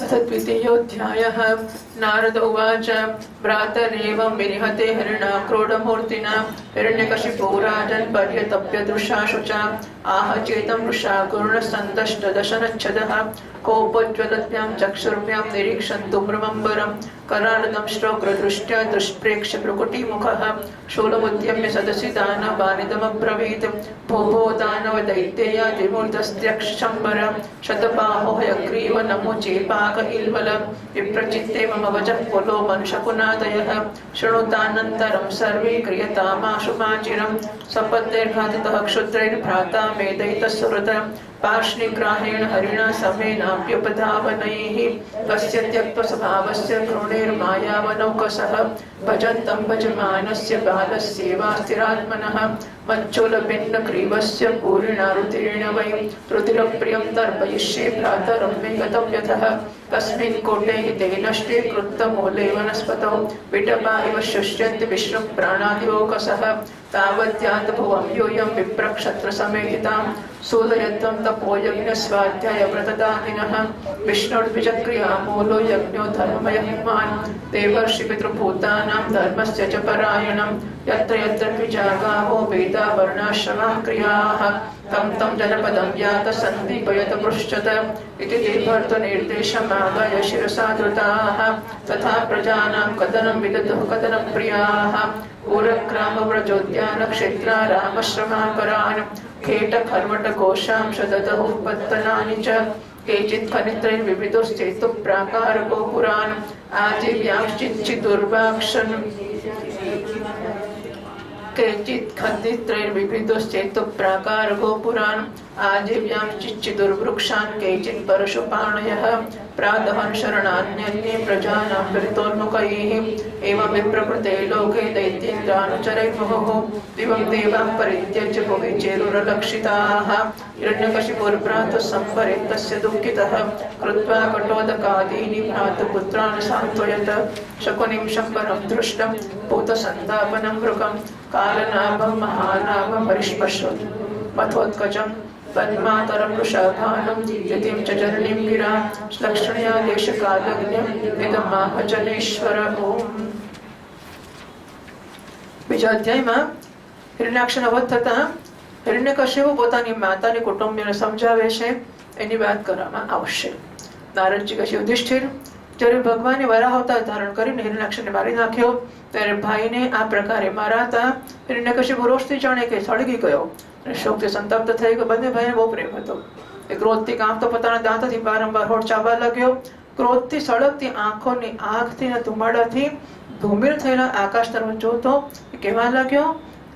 अथ द्वितीयोऽध्यायः। नारद उवाच भ्रातरेवं विनिहते हरिणा क्रोडमूर्तिना हिरण्यकशिपो राजन् पर्यतप्य दृशाशुचा आह चेतं वृषा गुरुणसन्तष्टदशनच्छदः कोपोज्ज्वलत्यां चक्षुर्भ्यां निरीक्षन्तु भ्रमम्बरं करालदं श्रोत्रदृष्ट्या दुष्प्रेक्ष्य भ्रुकुटिमुखः शूलमुद्यम्य सदसि दानवानिदमब्रवीत् भो भो दानवदैत्येया द्विमूर्तस्त्यक्षम्बर शतबाहो हयग्रीव नमो चेपाक इल्वल विप्रचित्ते मम वचः पुलो मनुषकुनादयः शृणुतानन्तरं सर्वे क्रियतामाशुमाचिरं सपत्नैर्घातितः क्षुद्रैर्भ्राता मेदयितः पार्ष्णिग्राहेण हरिणा समेनाप्युपधावनैः कस्य त्यक्तस्वभावस्य क्रोणैर्मायावनौकसः भजन्तं भजमानस्य बालस्येवास्तिरात्मनः मच्चूलभिन्नग्रीवस्य पूरिणा रुधिरेण वै रुधिरप्रियं तर्पयिष्ये भ्रातरं मे गतव्यथः कस्मिन् कोटे हिते नष्टे कृत्तमूले वनस्पतौ विटपा इव शुष्यन्ति विष्णुप्राणादिलोकसः तावद्यान्तभुवं यूयं विप्रक्षत्रसमेधितां सूदयत्वं तपोयज्ञस्वाध्यायव्रतदानिनः विष्णुर्द्विजक्रियामूलो यज्ञो धर्ममयः पुमान् देवर्षिपितृभूतानां धर्मस्य च परायणं यत्र यत्र द्विजागावो वेदा वर्णाश्रमाः क्रियाः तं तं जनपदं यात सन्दीपयत पृच्छत इति ते भर्तुर्निर्देशमादाय शिरसा धृताः तथा प्रजानां कथनं विदधुः कथनं प्रियाः ऊरग्रामव्रजोद्यानक्षेत्रा रामश्रमाकरान् खेटखर्मटकोशांश ददहुः पत्तनानि च केचित् खनित्रैर्विविधोश्चेतुः प्राकारगोपुरान् आजीव्यांश्चिच्छिदुर्वाक्षन् केचित् खनित्रैर्विविधोश्चेतुः प्राकारगोपुरान् आजीव्यांश्चिच्छिदुर्वृक्षान् केचित् परशुपाणयः प्रादहन् शरणान्यन्ये प्रजानां विरितोन्मुखैः एवं विप्रकृते लोके दैत्येन्द्रानुचरैर्मुहुः दिवं देवां परित्यज्य भुवि चेरुरलक्षिताः हिरण्यकशिपुर्भ्रातुः सम्परेत्तस्य दुःखितः कृत्वा कटोदकादीनि भ्रातुपुत्रान् सान्त्वयत शकुनिं शम्बरं दृष्टं भूतसन्तापनं वृकं कालनाभं महानाभं परिष्पश्रुत् मथोत्कचं पद्मातरं वृषभानं यतिं च जननीं गिरां लक्ष्मणया देशकालज्ञं इदमाह जनेश्वर ओम। બીજા અધ્યાયમાં હિરણ્યાક્ષનો વધ થતા હિરણ્યકશ્યપુ પોતાની માતાની કુટુંબીઓને સમજાવે છે એની વાત કરવામાં આવશે. નારદજી કહે છે યુધિષ્ઠિર જ્યારે ભગવાને વરાહ અવતાર ધારણ કરીને હિરણ્યાક્ષને મારી નાખ્યો ત્યારે ભાઈને આ પ્રકારે મારાતા હિરણ્યકશ્યપુ રોષથી જાણે કે સળગી ગયો અને શોકથી સંતપ્ત થઈ ગયો. બંને ભાઈને બહુ પ્રેમ હતો. એ ક્રોધથી કાંપતો પોતાના દાંતથી વારંવાર હોઠ ચાવવા લાગ્યો. ક્રોધથી સળગતી આંખોની આગથી અને ધુમાડાથી ધૂમિલ થયેલા આકાશ તરફ જોતો કહેવા લાગ્યો.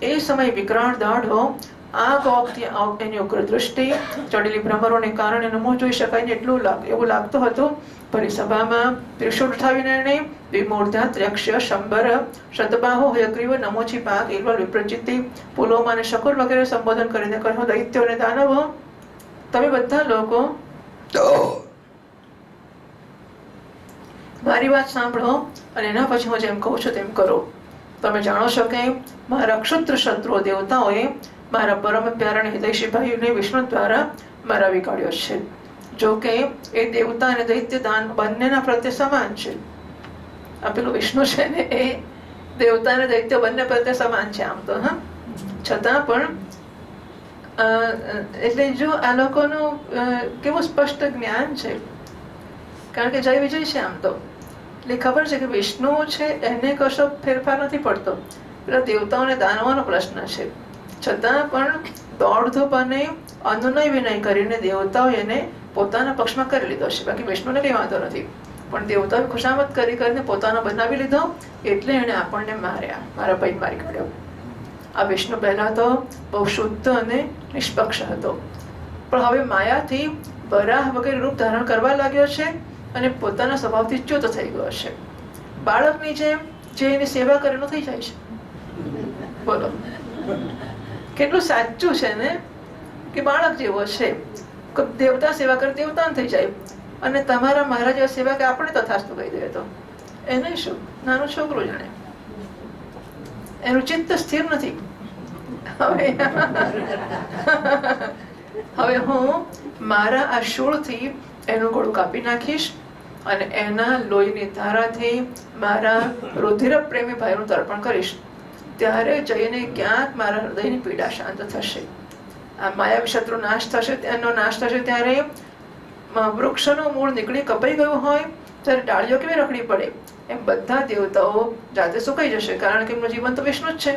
એ સમય વિકરાળ દાઢો આંખ ઓખથી એની ઉગ્ર દૃષ્ટિ ચડેલી ભ્રમરોને કારણે નમો જોઈ શકાય એટલું એવું લાગતું હતું. ફરી સભામાં ત્રિશૂળ ઉઠાવીને વિમૂર્ધા ત્ર્યક્ષ્ય શંબર શતબાહુ હયગ્રીવ નમોચી પાક ઇલ્વલ વિપ્રચિતિ પુલોમાં અને શકુર વગેરે સંબોધન કરીને કહ્યું દૈત્યો અને દાનવો તમે બધા લોકો મારી વાત સાંભળો અને એના પછી હું જેમ કહું છું તેમ કરો. તમે જાણો છો કે મારા ક્ષુદ્ર શત્રુઓ દેવતાઓએ મારા પરમ પ્યારા હિતૈષી ભાઈઓને વિષ્ણુ દ્વારા મારાવી કાઢ્યો છે. જો કે એ દેવતા અને દૈત્ય દાન બંનેના પ્રત્યે સમાન છે. આ પેલું વિષ્ણુ છે ને એ દેવતા અને દૈત્ય બંને પ્રત્યે સમાન છે આમ તો. હા, છતાં પણ એટલે જો આ લોકોનું કેવું સ્પષ્ટ જ્ઞાન છે કારણ કે જય વિજય છે આમ તો. એટલે ખબર છે કે વિષ્ણુ છે એને કશો ફેરફાર નથી પડતો. પેલા દેવતાઓને દાનવાનો પ્રશ્ન છે. છતાં પણ દોડધૂપ અને અનુનય વિનય કરીને દેવતાઓ એને પોતાના પક્ષમાં કરી લીધો છે. બાકી વિષ્ણુને કઈ વાંધો નથી, પણ દેવતાઓએ ખુશામત કરીને પોતાનો બનાવી લીધો એટલે એને આપણને માર્યા, મારા ભાઈ મારી કાઢ્યો. આ વિષ્ણુ પહેલા તો બહુ શુદ્ધ અને નિષ્પક્ષ હતો, પણ હવે માયાથી વરાહ વગેરે રૂપ ધારણ કરવા લાગ્યો છે અને પોતાના સ્વભાવથી ચ્યુત થઈ ગયો છે. બાળકની જેમ જે એની સેવા કરેલું થઈ જાય છે. બોલો કેટલું સાચું છે ને કે બાળક જેવો છે. દેવતા સેવા કરે દેવતા થઈ જાય અને તમારા મારા જેવા સેવા કે આપણે તથાસ્તુ કહી દે તો એને શું? નાનું છોકરું જાણે, એનું ચિત્ત સ્થિર નથી. હવે હું મારા આ શૂળથી એનું ગળું કાપી નાખીશ અને એના લોહીની ધારાથી મારા રુધિર પ્રેમી ભાઈનું તર્પણ કરીશ, ત્યારે જઈને ક્યાંક મારા હૃદયની પીડા શાંત થશે. આ માયાવી શત્રુ નાશ થશે, એનો નાશ થશે ત્યારે વૃક્ષનું મૂળ નીકળી કપાઈ ગયું હોય ત્યારે ડાળીઓ કેવી રખડી પડે, એમ બધા દેવતાઓ જાતે સુકાઈ જશે, કારણ કે એમનું જીવન તો વિષ્ણુ જ છે.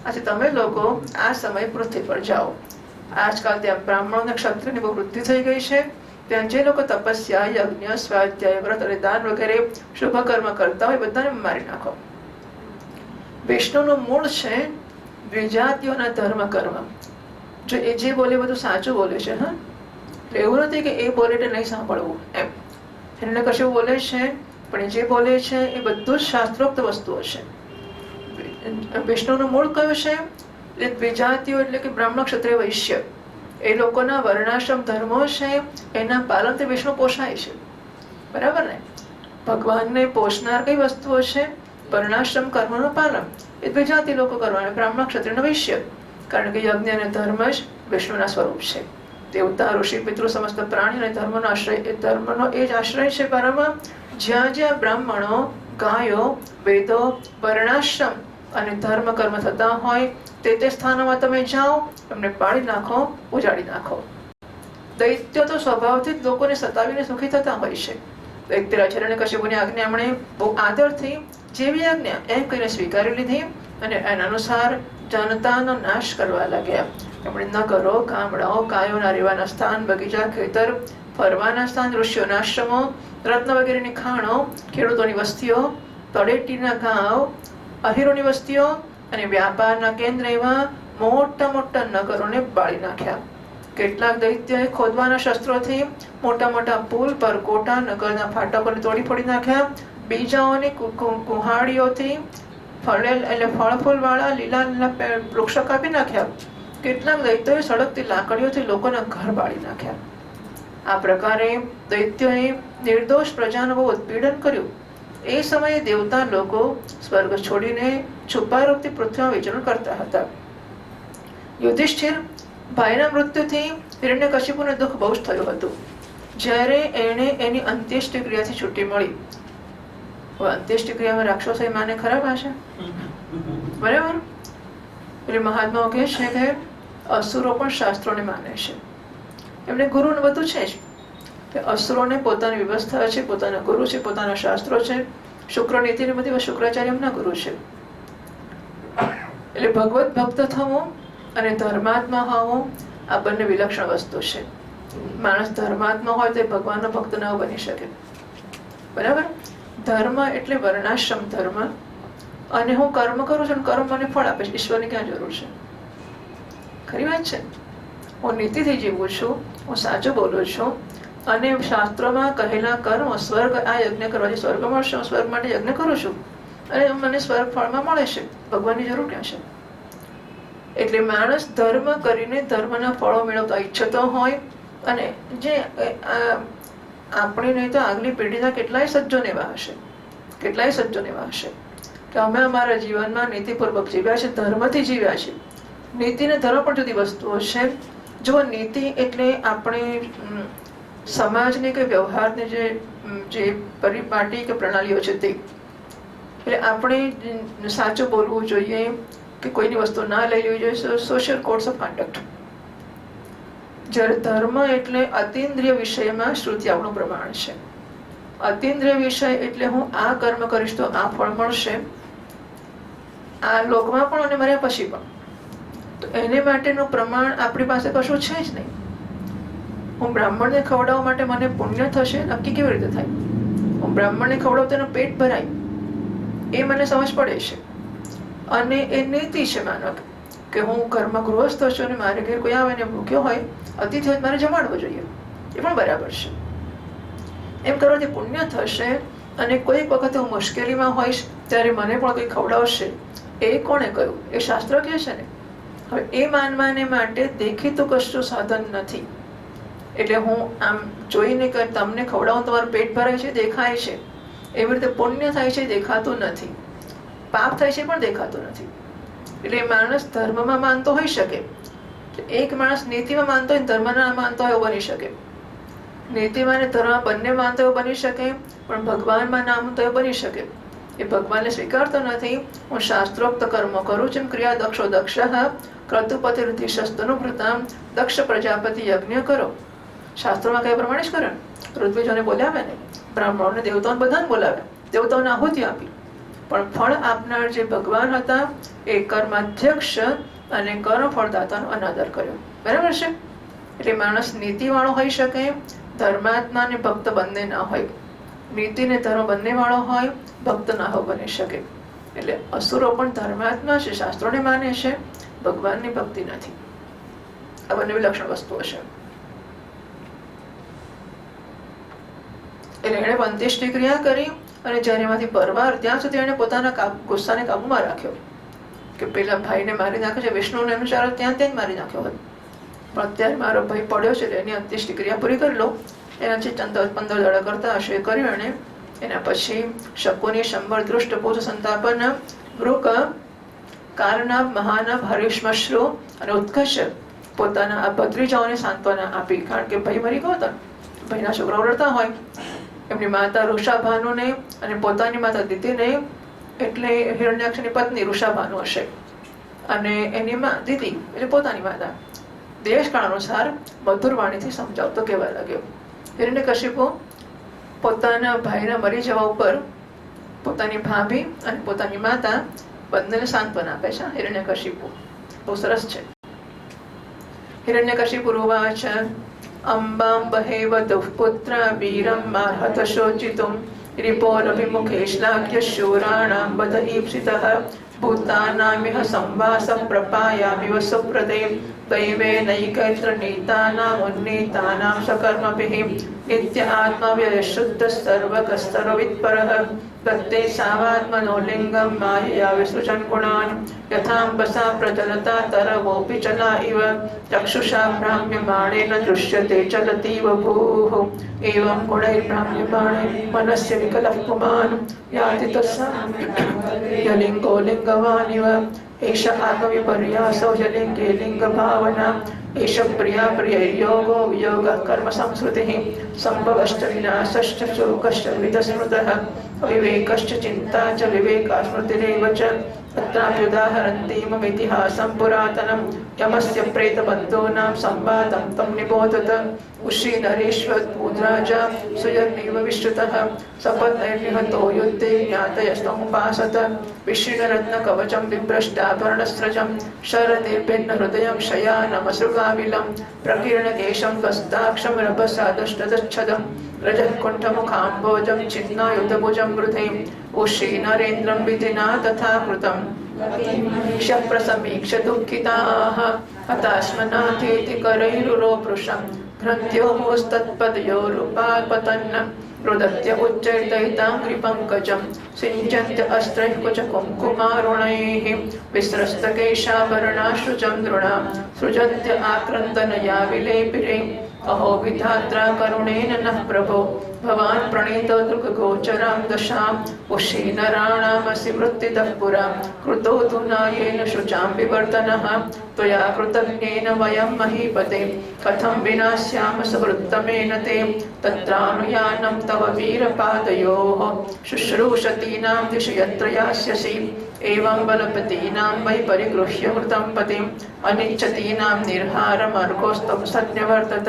આથી તમે લોકો આ સમય પૃથ્વી પર જાઓ. આજકાલ ત્યાં બ્રાહ્મણો અને ક્ષત્રિયની બહુ વૃદ્ધિ થઈ ગઈ છે. ત્યાં જે લોકો તપસ્યા, યજ્ઞ, સ્વાધ્યાય, વ્રત અને દાન વગેરે શુભ કર્મ કરતા હોય બધાને મારી નાખો. વિષ્ણુનું મૂળ છે દ્વિજાતિઓના ધર્મ કર્મ. જો એ જે બોલે બધું સાચું બોલે છે. હા, એવું નથી કે એ બોલે એટલે નહીં સાંભળવું એમ. એને કશું બોલે છે પણ જે બોલે છે એ બધું જ શાસ્ત્રોક્ત વસ્તુઓ છે. વિષ્ણુનું મૂળ કયું છે? એ દ્વિજાતિઓ એટલે કે બ્રાહ્મણ, ક્ષત્રિય, વૈશ્ય, એ લોકોના વર્ણાશ્રમ ધર્મો છે. એના પાલનથી વિષ્ણુ પોષાય છે. બરાબર ને? ભગવાનને પોષનાર કઈ વસ્તુઓ છે? વર્ણાશ્રમ કર્મનું પાલન. એ દ્વિજાતિ લોકો કરવાના, બ્રાહ્મણ, ક્ષત્રિય, વૈશ્ય. કારણ કે યજ્ઞ અને ધર્મ જ વિષ્ણુના સ્વરૂપ છે. દેવતા, ઋષિ, પિતૃ, સમસ્ત પ્રાણી અને ધર્મનો આશ્રય, એ ધર્મનો એ જ આશ્રય છે. પરમાં જ્યાં જ્યાં બ્રાહ્મણો, ગાયો, વેદો, વર્ણાશ્રમ અને ધર્મ કર્મ થતા હોય તે સ્થાનોમાં તમે જાઓ, એમને પાડી નાખો, ઉજાડી નાખો. દૈત્યો તો સ્વભાવથી જ લોકોને સતાવીને સુખી થતા હોય છે. દૈત્ય હિરણ્યકશિપુની આજ્ઞા એમણે બહુ આદરથી જેવી આજ્ઞા એમ કહીને સ્વીકારી લીધી અને એના અનુસાર જનતાનો નાશ કરવા લાગ્યા. એમણે નગરો, ગામડાઓ, ગાયોના રહેવાના સ્થાન, બગીચા, ખેતર, ફરવાના સ્થાન, ઋષિઓના આશ્રમો, રત્ન વગેરેની ખાણો, ખેડૂતોની વસ્તીઓ, તળેટીના ગાંવ, અહીરોની વસ્તીઓ અને વ્યાપારના કેન્દ્ર એવા મોટા મોટા નગરોને બાળી નાખ્યા. કેટલાક દૈત્યોએ ખોદવાના શસ્ત્રોથી મોટા મોટા પુલ, પરકોટા, નગરના ફાટકોને તોડી ફોડી નાખ્યા. બીજાઓની કુહાડીઓથી ફળ ફૂલ વાળા લીલા લીલા વૃક્ષો કાપી નાખ્યા. કેટલાક દૈત્યોએ સળગતી લાકડીઓથી લોકોના ઘર બાળી નાખ્યા. આ પ્રકારે દૈત્યોએ નિર્દોષ પ્રજાનું બહુ ઉત્પીડન કર્યું. એ સમયે દેવતા લોકો સ્વર્ગ છોડીને છુપા રૂપથી પૃથ્વીમાં વિચરણ કરતા હતા. યુધિષ્ઠિર ભાઈના મૃત્યુથી હિરણ્યકશિપુને દુઃખ બહુ જ થયું હતું. જ્યારે એણે એની અંત્યેષ્ટિ ક્રિયાથી છૂટી મળી. અંત્યેષ્ટિ ક્રિયામાં રાક્ષસોએ માને ખરાબ હશે, બરાબર? એટલે મહાત્માઓ કહે છે કે અસુરો પણ શાસ્ત્રોને માને છે. એમને ગુરુ બધું છે જ. અસુરોને પોતાની વ્યવસ્થા છે, પોતાના ગુરુ છે, પોતાના શાસ્ત્રો છે. શુક્ર નીતિ ને બધી શુક્રાચાર્ય એમના ગુરુ છે. એટલે ભગવત ભક્ત થવું અને ધર્માત્મા હોવું આ બંને વિલક્ષણ વસ્તુ છે. માણસ ધર્માત્મા હોય તો ભગવાનનો ભક્ત ન બની શકે. બરાબર? ધર્મ એટલે વર્ણાશ્રમ ધર્મ. અને હું કર્મ કરું છું, કર્મ મને ફળ આપે છે. ઈશ્વરની ક્યાં જરૂર છે? ખરી વાત છે. હું નીતિથી જીવું છું, હું સાચું બોલું છું, અને શાસ્ત્રોમાં કહેલા કર્મ, સ્વર્ગ, આ યજ્ઞ કરવાથી સ્વર્ગ મળશે, હું સ્વર્ગ માટે યજ્ઞ કરું છું અને મને સ્વર્ગ ફળમાં મળે છે. ભગવાનની જરૂર ક્યાં છે? એટલે માણસ ધર્મ કરીને ધર્મના ફળો મેળવતા ઈચ્છતો હોય. અને જે આપણી નહીં તો આગલી પેઢીના કેટલાય સજ્જન એવા હશે, કેટલાય સજ્જન એવા હશે કે અમે અમારા જીવનમાં નીતિપૂર્વક જીવ્યા છે, ધર્મથી જીવ્યા છે. નીતિ ને ધર્મ પણ જુદી વસ્તુઓ છે. જો નીતિ એટલે આપણે સમાજની કે વ્યવહારની જે પરિપાટી કે પ્રણાલીઓ છે તે. એટલે આપણે સાચું બોલવું જોઈએ કે કોઈની વસ્તુ ના લઈ લેવી જોઈએ, સોશિયલ કોડ્સ ઓફ કન્ડક્ટ. જ્યારે ધર્મ એટલે અતિન્દ્રિય વિષયમાં શ્રુતિ આપણું પ્રમાણ છે. અતિન્દ્રિય વિષય એટલે હું આ કર્મ કરીશ તો આ ફળ મળશે, આ લોકમાં પણ અને મર્યા પછી પણ. તો એને માટેનું પ્રમાણ આપણી પાસે કશું છે જ નહીં. હું બ્રાહ્મણને ખવડાવવા માટે મને પુણ્ય થશે નક્કી કેવી રીતે થાય? હું બ્રાહ્મણને ખવડાવું તેનું પેટ ભરાય એ મને સમજ પડે છે. અને એ નીતિ છે. માનો કે હું ઘરમાં ગૃહસ્થ છું અને મારે ઘેર કોઈ આવે ને ભૂખ્યો હોય, અતિથિ હોય, મારે જમાડવો જોઈએ, એ પણ બરાબર છે. એમ કરવાથી પુણ્ય થશે. અને કોઈક વખતે હું મુશ્કેલીમાં હોઈશ ત્યારે મને પણ કોઈ ખવડાવશે. એ કોણે કહ્યું? એ શાસ્ત્ર કહે છે ને. હવે એ માનવાને માટે દેખીતું કશું સાધન નથી. એટલે હું આમ જોઈને કે તમને ખવડાવું તમારું પેટ ભરાય છે દેખાય છે, એવી રીતે પુણ્ય થાય છે દેખાતું નથી, પાપ થાય છે પણ દેખાતું નથી. એટલે માણસ ધર્મમાં માનતો હોઈ શકે, એક માણસ નીતિમાં માનતો હોય ધર્મમાં ના માનતો હોય એવું બની શકે. નીતિમાં અને ધર્મ બંનેમાં તો બની શકે, પણ ભગવાનમાં નામ તો બની શકે. એ ભગવાનને સ્વીકારતો નથી. હું શાસ્ત્રોક્ત કર્મો કરું છું, ક્રિયા દક્ષો દક્ષ ક્રતુપતિ ઋષિશસ્તનુભૃતામ દક્ષ પ્રજાપતિ યજ્ઞ કરો. શાસ્ત્રોમાં કયા પ્રમાણે જ કરે. ઋત્વિજોને બોલાવે ને, બ્રાહ્મણોને દેવતાઓને બધાને બોલાવે, દેવતાઓને આહુતિ આપી. પણ ફળ આપનાર જે ભગવાન હતા એ કર્માધ્યક્ષ અને કર્મ ફળદાતાનો અનાદર કર્યો. બરાબર છે. એટલે માણસ નીતિવાળો હોઈ શકે, ધર્માત્મા અને ભક્ત બંને ના હોય. નીતિ ને ધર્મ બંને વાળો હોય, ભક્ત ના હો બની શકે. એટલે અસુરો પણ ધર્માત્મા છે, શાસ્ત્રોને માને છે, ભગવાનની ભક્તિ નથી. આ બંને વિલક્ષણ વસ્તુઓ છે. એટલે એણે અંત્યેષ્ટિ ક્રિયા કરી અને જ્યારે એમાંથી પરવાર ત્યાં સુધી એણે પોતાના ગુસ્સાને કાબુમાં રાખ્યો કે પેલા ભાઈને મારી નાખ્યો છે, વિષ્ણુને એનો ચારો ત્યાં જ મારી નાખ્યો હતો, પણ અત્યારે મારો ભાઈ પડ્યો છે એની અંત્યેષ્ટિ ક્રિયા પૂરી કરી લો. એના જે 15 દાડા કરતા હશે એ કર્યું એણે. એના પછી શકોની શંબર દૃષ્ટ પૂજ સંતાપન વૃક કારનાભ મહાનાભ હરિશ્મશ્રુ અને ઉત્કર્ષ પોતાના આ ભત્રીજાઓને સાંત્વના આપી. કારણ કે ભાઈ મરી ગયો હતો, ભાઈના છોકરાઓ રડતા હોય. એમની માતા ઋષાભાનુને અને પોતાની માતા દીદીને, એટલે હિરણ્યાક્ષની પત્ની ઋષાભાનુ હશે, અને એની દીદી એટલે પોતાની માતા દેશકાળ અનુસાર મધુર વાણીથી સમજાવતો કહેવા લાગ્યો. હિરણ્યકશિપુ પોતાના ભાઈના મરી જવા ઉપર પોતાની ભાભી અને પોતાની માતા બંનેને સાંત્વના આપે છે. હિરણ્યકશિપુ બહુ સરસ છે. હિરણ્યકશિપુ ઉવાચ અંબાં બહેવ દુઃપુત્રા વીરમ માર્હત શોચિતુમ રિપોરભિમુખે શ્લાઘ્ય શૂરાણાં બધ ઈપ્સિતઃ ભૂતાનામિહ સંવાસં પ્રપાયામિવ સુપ્રદે દૈવેનૈકૈત્ર નીતાનામ ઉન્નીતાનામ સકર્મભિઃ નિત્ય આત્મવ્યય શુદ્ધ સર્વકસ્તરવિત્પરઃ તત્તે સાવાત્મનો લિંગમ માયયા વિસૃજન ગુણાન યથાંબસા પ્રચલતા તરવોપી ચલા ઇવ ચક્ષુષા ભ્રામ્યમાણેન દૃશ્યતે ચલતીવ ભૂઃ એવં ગુણૈર્ભ્રામ્યમાણે મનસ્ય વિકલઃ પુમાન યાતિ તસ્સા લિંગો લિંગવાનિવ એષ આત્મવિપર્યાસો લિંગે લિંગ ભાવના એષ પ્રિયા પ્રિયૈર્યોગો વિયોગઃ કર્મ સંસ્કૃતિઃ સંભવશ્ચ વિનાશશ્ચ શોકશ્ચ વિદસ્મૃતઃ અવિવેકશ્ચ ચિંતા ચ વિવેકા સ્મૃતિરેવ ચ તત્રાપ્યુદાહરન્તિ મમ ઇતિહાસં પુરાતનં યમસ્ય પ્રેતબંધૂનાં સંવાદં तं નિબોધત ઉષીનરેશ્વર પૂજરાજા સુયગ્નિવ વિશ્રુતઃ સપત્નૈર્નિહતો યુદ્ધે જ્ઞાતયસ્ત્વमुपासत વિશીર્ણરત્નકવચં વિભ્રષ્ટાભરણસ્રજં શરદેર્ભિન્ન હૃદયં શયાનમસૃગાવિलं પ્રકીર્ણકેશं કસ્તાક્ષं રભસાદષ્ટદચ્છદં રજત્કુંઠमुखाम्बोजं छिन्नायुधभुजं वृधे उषीनरेन्द्रं विधिना तथा कृतं क्षप्रसमीक्ष्य दुःखिताः हताश्मनाथेति करैरुरोपृशं ग्रन्थ्योस्तत्पदयोरुपापतन् रुदत्य उच्चैर्दयिताङ्घ्रिपङ्कजं सिञ्चन्त्य अस्त्रैः कुचकुङ्कुमारुणैः विस्रस्तकेशाभरणाश्रुचन्द्रुणां सृजन्त्य आक्रन्दनया विलेपिरे अहो विधात्रा करुणेन नः प्रभो भवान् प्रणीतो दृग्गोचरां दशाम् उषीनराणामसि वृत्तितः पुरा कृतो धुनायेन शुचां विवर्तनः त्वया कृतज्ञेन वयं महीपते कथं विनाश्याम सुहृत्तमेन ते तत्रानुयानं तव वीरपादयोः शुश्रूषतीनां दिशि यत्र यास्यसि एवं बलपतीनां वै परिगृह्य मृतं पतिम् अनिच्छतीनां निर्हारमर्घोस्तं सज्ञवर्तत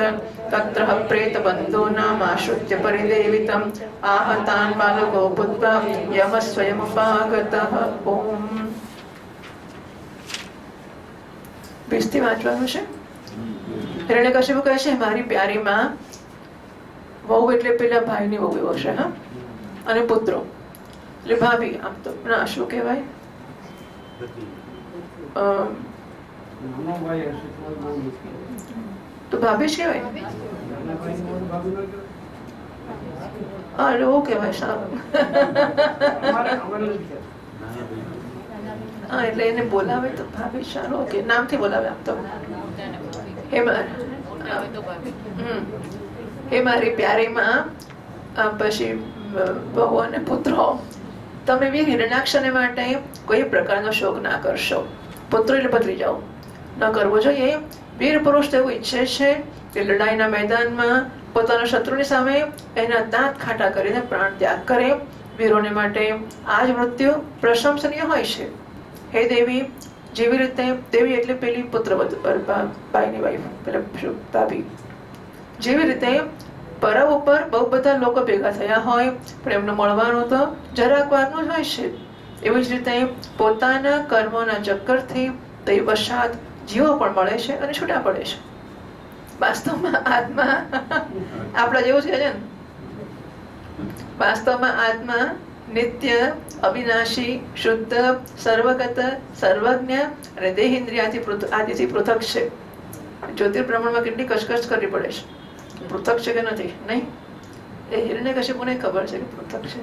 तत्र प्रेतबन्धूनामाश्रित्य परिदेवितम् आहतान् बालको भूत्वा यमः स्वयमुपागतः. ओम. 20 થી વાંચવાનું છે. હિરણ્યકશિપુ કહે છે મારી પ્યારી માં, વહુ એટલે પેલા ભાઈની વહુ હશે, હા, અને પુત્રો એટલે ભાભી. આમ તો ના શું કહેવાય, તો ભાભી જ કહેવાય. હા એટલે એવું કહેવાય, સારું. હા એટલે એને બોલાવે તો ભાભી, સારું. ઓકે, નામથી બોલાવે. આમ તો હે મારી પ્યારી માં, પછી બહુ અને પુત્રો, તમે બી હિરણ્યાક્ષને માટે કોઈ પ્રકારનો શોક ના કરશો. પુત્રો એટલે બદલી જાઓ ન કરવો જોઈએ. વીર પુરુષ એવું ઈચ્છે છે કે લડાઈના મેદાનમાં પોતાના શત્રુની સામે એના દાંત ખાટા કરીને પ્રાણ ત્યાગ કરે. વીરોને માટે આ જ મૃત્યુ પ્રશંસનીય હોય છે. હે દેવી, જેવી રીતે દેવી એટલે પેલી પુત્રવધુ ભાઈની વાઈફ, પેલા ભાભી, જેવી રીતે પરબ ઉપર બહુ બધા લોકો ભેગા થયા હોય પણ એમને મળવાનું તો જરાક વારનું જ હોય છે, એવી જ રીતે પોતાના કર્મોના ચક્કરથી દૈવશાત જીવો પણ મળે છે અને છૂટા પડે છે. વાસ્તવમાં આત્મા આપણા જેવું છે ને. વાસ્તવમાં આત્મા નિત્ય, અવિનાશી, શુદ્ધ, સર્વગત, સર્વજ્ઞ અને દેહ ઇન્દ્રિયાથી પૃથક છે. જ્યોતિર્બ્રહ્માંડમાં કેટલી કચકચ કરવી પડે છે, પૃથક છે કે નથી? નહીં. એ હિરણ્યકશિપુને ખબર છે કે પૃથક છે.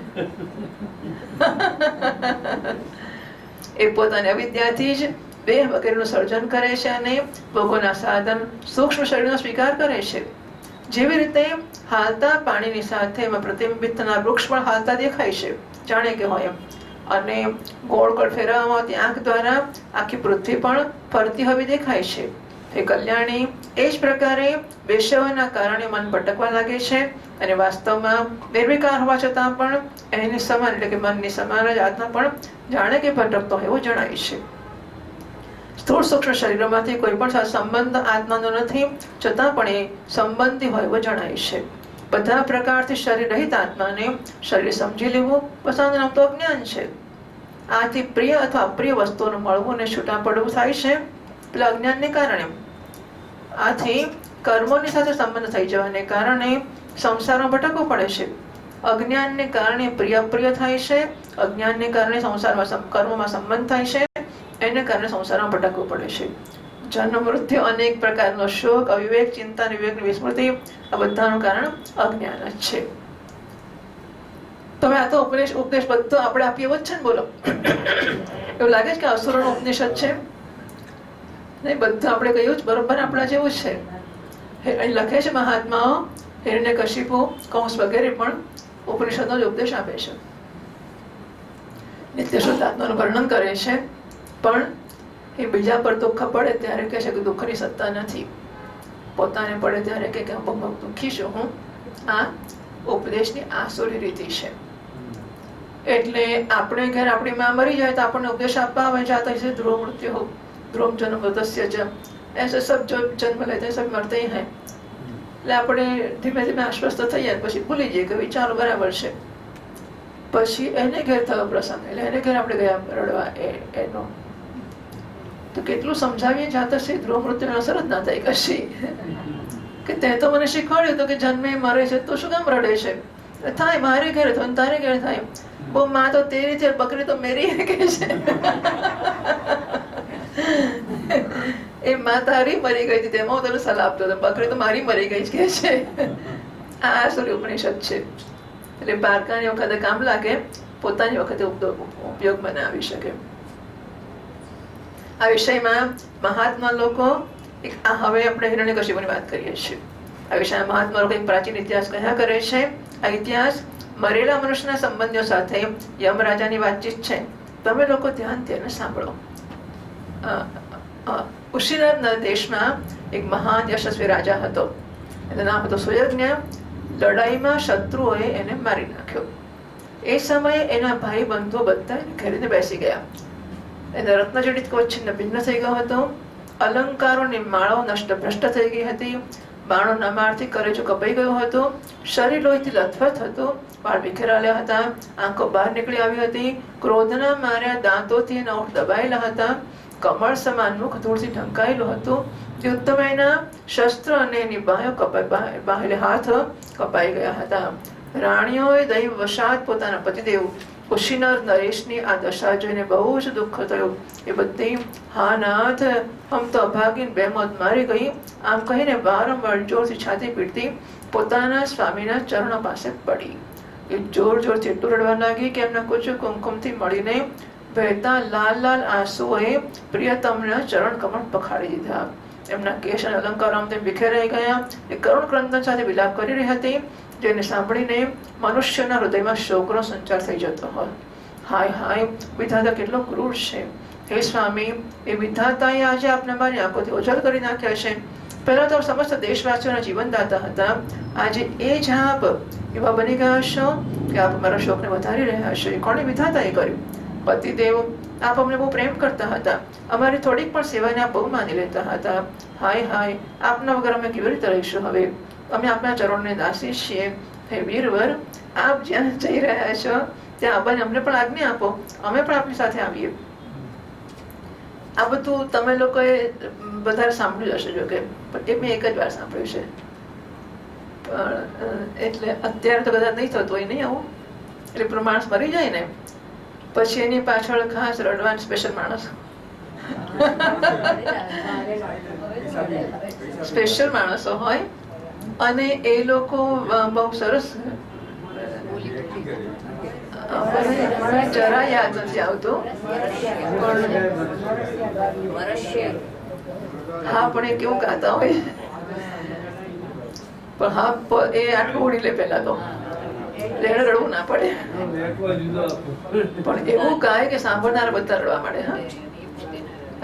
એ પોતાની અવિદ્યાથી જ દેહ વગેરેનું સર્જન કરે છે અને ભોગોના સાધન સૂક્ષ્મ શરીરનો સ્વીકાર કરે છે. જેવી રીતે હાલતા પાણીની સાથે એમાં પ્રતિબિંબિત થનાર વૃક્ષ પણ હાલતા દેખાય છે, જાણે કે હોય એમ. અને ગોળ ગોળ ફેરવવામાં આવતી આંખ દ્વારા આખી પૃથ્વી પણ ફરતી હવે દેખાય છે. એ કલ્યાણી એ જ પ્રકારે વિષયોના કારણે મન ભટકવા લાગે છે અને વાસ્તવમાં નિર્વિકાર હોવા છતાં પણ એની સમાન એટલે કે મનની સમાન જ આત્મા પણ જાણે કે ભટકતો હોય એવું જણાય છે. સ્થૂળ સૂક્ષ્મ શરીરોમાંથી કોઈ પણ સંબંધ આત્માનો નથી, છતાં પણ એ સંબંધી હોય એવું જણાય છે. બધા પ્રકારથી શરીર રહિત આત્માને શરીર સમજી લેવું પસંદ નામ તો અજ્ઞાન છે. આથી પ્રિય અથવા અપ્રિય વસ્તુઓનું મળવું અને છૂટા પડવું થાય છે પેલા અજ્ઞાનને કારણે. આથી કર્મોની સાથે સંબંધ થઈ જવાને કારણે સંસારમાં ભટકવું પડે છે. અજ્ઞાનને કારણે પ્રિય અપ્રિય થાય છે, અજ્ઞાનને કારણે સંસારમાં કર્મોમાં સંબંધ થાય છે, એને કારણે સંસારમાં ભટકવું પડે છે. જન્મ મૃત્યુ, અનેક પ્રકારનો શોક, અવિવેક, ચિંતા, વિવેકની વિસ્મૃતિ, આ બધાનું કારણ અજ્ઞાન જ છે. તમે આ તો ઉપદેશ બધો આપણે આપીએ એવો જ છે ને? બોલો, એવું લાગે છે કે અસુરોનો ઉપનિષદ છે? નહીં, બધું આપણે કહ્યું જ બરોબર આપણા જેવું જ છે. અહીં લખે છે મહાત્માઓ, હિરણ્યકશિપુ, કંસ વગેરે પણ ઉપનિષદનો જ ઉપદેશ આપે છે. નિત્ય શુદ્ધ આત્માનું વર્ણન કરે છે, પણ એ બીજા પર દુઃખ પડે ત્યારે કહે છે કે દુઃખની સત્તા નથી. પોતાને પડે ત્યારે કે બહુ દુઃખી છું હું. આ ઉપદેશની આસુરી રીતિ છે. એટલે આપણે ઘર આપણી માં મરી જાય તો આપણને ઉપદેશ આપવા આવે જાતા છે ધ્રુવ મૃત્યુ હો, ધ્રુવ જન્મ દસ્ય જ ऐसे सब जो जन्म लेते हैं सब मरते ही हैं. એટલે આપણે ધીમે ધીમે આશ્વસ્ત થઈએ પછી ભૂલી જઈએ કે ચાલો બરાબર છે. પછી એને ઘેર થયો પ્રસંગ, એટલે એને ઘેર આપણે ગયા રડવા એનો તો કેટલું સમજાવીએ જાતા છે ધ્રુવ મૃત્યુની અસર જ ના થાય કશી. કે તે તો મને શીખવાડ્યું હતું કે જન્મે મરે છે તો શું કામ રડે છે? થાય, મારે ઘેર થાય તારે ઘેર થાય. वो माँ तो तेरी थी, बकरी तो मेरी है કે છે. એ માં તારી મરી ગઈ હતી તેમાં હું તને સલાહ આપતો હતો, બકરી તો મારી મરી ગઈ કે છે. આ આસુરી ઉપનિષદ છે. એટલે પારકાની વખતે કામ લાગે, પોતાની વખતે ઉપયોગમાં ના આવી શકે. આ વિષયમાં મહાત્મા લોકો, હવે આપણે હિરણ્યકશિપુની વાત કરીએ છીએ. આ વિષયમાં મહાત્મા લોકો એક પ્રાચીન ઇતિહાસ કહ્યા કરે છે. આ ઇતિહાસ મરેલા મનુષ્યના સંબંધીઓ સાથે યમરાજાની વાતચીત છે. તમે લોકો ધ્યાનથી એને સાંભળો. ઉશિરાના દેશમાં એક મહાન યશસ્વી રાજા હતો. એનું નામ હતું સુયજ્ઞ. લડાઈમાં શત્રુઓએ એને મારી નાખ્યો. એ સમયે એના ભાઈ બંધુઓ બધા ઘેરીને બેસી ગયા. એના રત્નજડિત કોચ છિન્ન ભિન્ન થઈ ગયો હતો. અલંકારોની માળો નષ્ટ ભ્રષ્ટ થઈ ગઈ હતી. બાણોના મારથી કરેજો કપાઈ ગયો હતો. શરીર લોહીથી લથપથ હતું. વાળ વિખેરાયેલા હતા. આંખો બહાર નીકળી આવી હતી. ક્રોધના માર્યા દાંતોથી એના ઓઠ દબાયેલા હતા. કમળ સમાન મુખ ધૂળથી ઢંકાયેલું હતું. યુદ્ધમયના શસ્ત્ર અને એની બાહેલે હાથ કપાઈ ગયા હતા. રાણીઓએ દૈવ વશાત પોતાના પતિદેવ ઉશિનર નરેશની આ દશા જોઈને બહુ જ દુઃખ થયું. એ બધી હા નાથ, હમ તો અભાગીન બેમોત મારી ગઈ, આમ કહીને વારંવાર જોરથી છાતી પીટતી પોતાના સ્વામીના ચરણો પાસે પડી. એ જોર જોરથી એટલું રડવા લાગી કે એમના કુચ કુમકુમથી મળીને વહેતા લાલ લાલ આંસુઓએ પ્રિયતમના ચરણ કમળ પખાડી દીધા. એમના કેશ અને અલંકારો આમ તેમ વિખેરાઈ ગયા. એ કરુણ ક્રંદન સાથે વિલાપ કરી રહી હતી, જેને સાંભળીને મનુષ્યના હૃદયમાં શોકનો સંચાર થઈ જતો હોય. હાય હાય, વિધાતા કેટલો ક્રૂર છે. હે સ્વામી, એ વિધાતાએ આજે આપને મારી આંખોથી ઓઝલ કરી નાખ્યા છે. પહેલા તો સમસ્ત દેશવાસીઓના જીવનદાતા હતા. આજે એ જ આપ એવા બની ગયા છો કે આપ અમારા શોકને વધારી રહ્યા છો. એ કોણે વિધાતાએ કર્યું? પતિદેવ આપ અમને બહુ પ્રેમ કરતા હતા, અમારી થોડીક પણ સેવાને આપ બહુ માની લેતા હતા. હાય હાય, આપના વગર અમે કેવી રીતે રહીશું? હવે અમે આપના ચરણને દાસી છીએ. હે વીરવર, આપ જ્યાં જઈ રહ્યા છો ત્યાં આવવાની અમને પણ આજ્ઞા આપો, અમે પણ આપની સાથે આવીએ. આ બધું તમે લોકોએ વધારે સાંભળ્યું હશે, જો કે પણ એ મેં એક જ વાર સાંભળ્યું છે. પણ એટલે અત્યારે તો કદાચ નહીં થતું હોય નહીં આવું. એટલે પેલો માણસ મરી જાય ને પછી એની પાછળ ખાસ રડવાનું સ્પેશિયલ માણસ, સ્પેશિયલ માણસો હોય અને એ લોકો બહુ સરસ, જરા યાદ નથી આવતું હા, પણ એ કેવું ગાતા હોય. પણ હા, એ આટલું ઉડી લે પેલા તો એને રડવું ના પડે, પણ એવું ગાય કે સાંભળનાર બધા રડવા મળે. હા,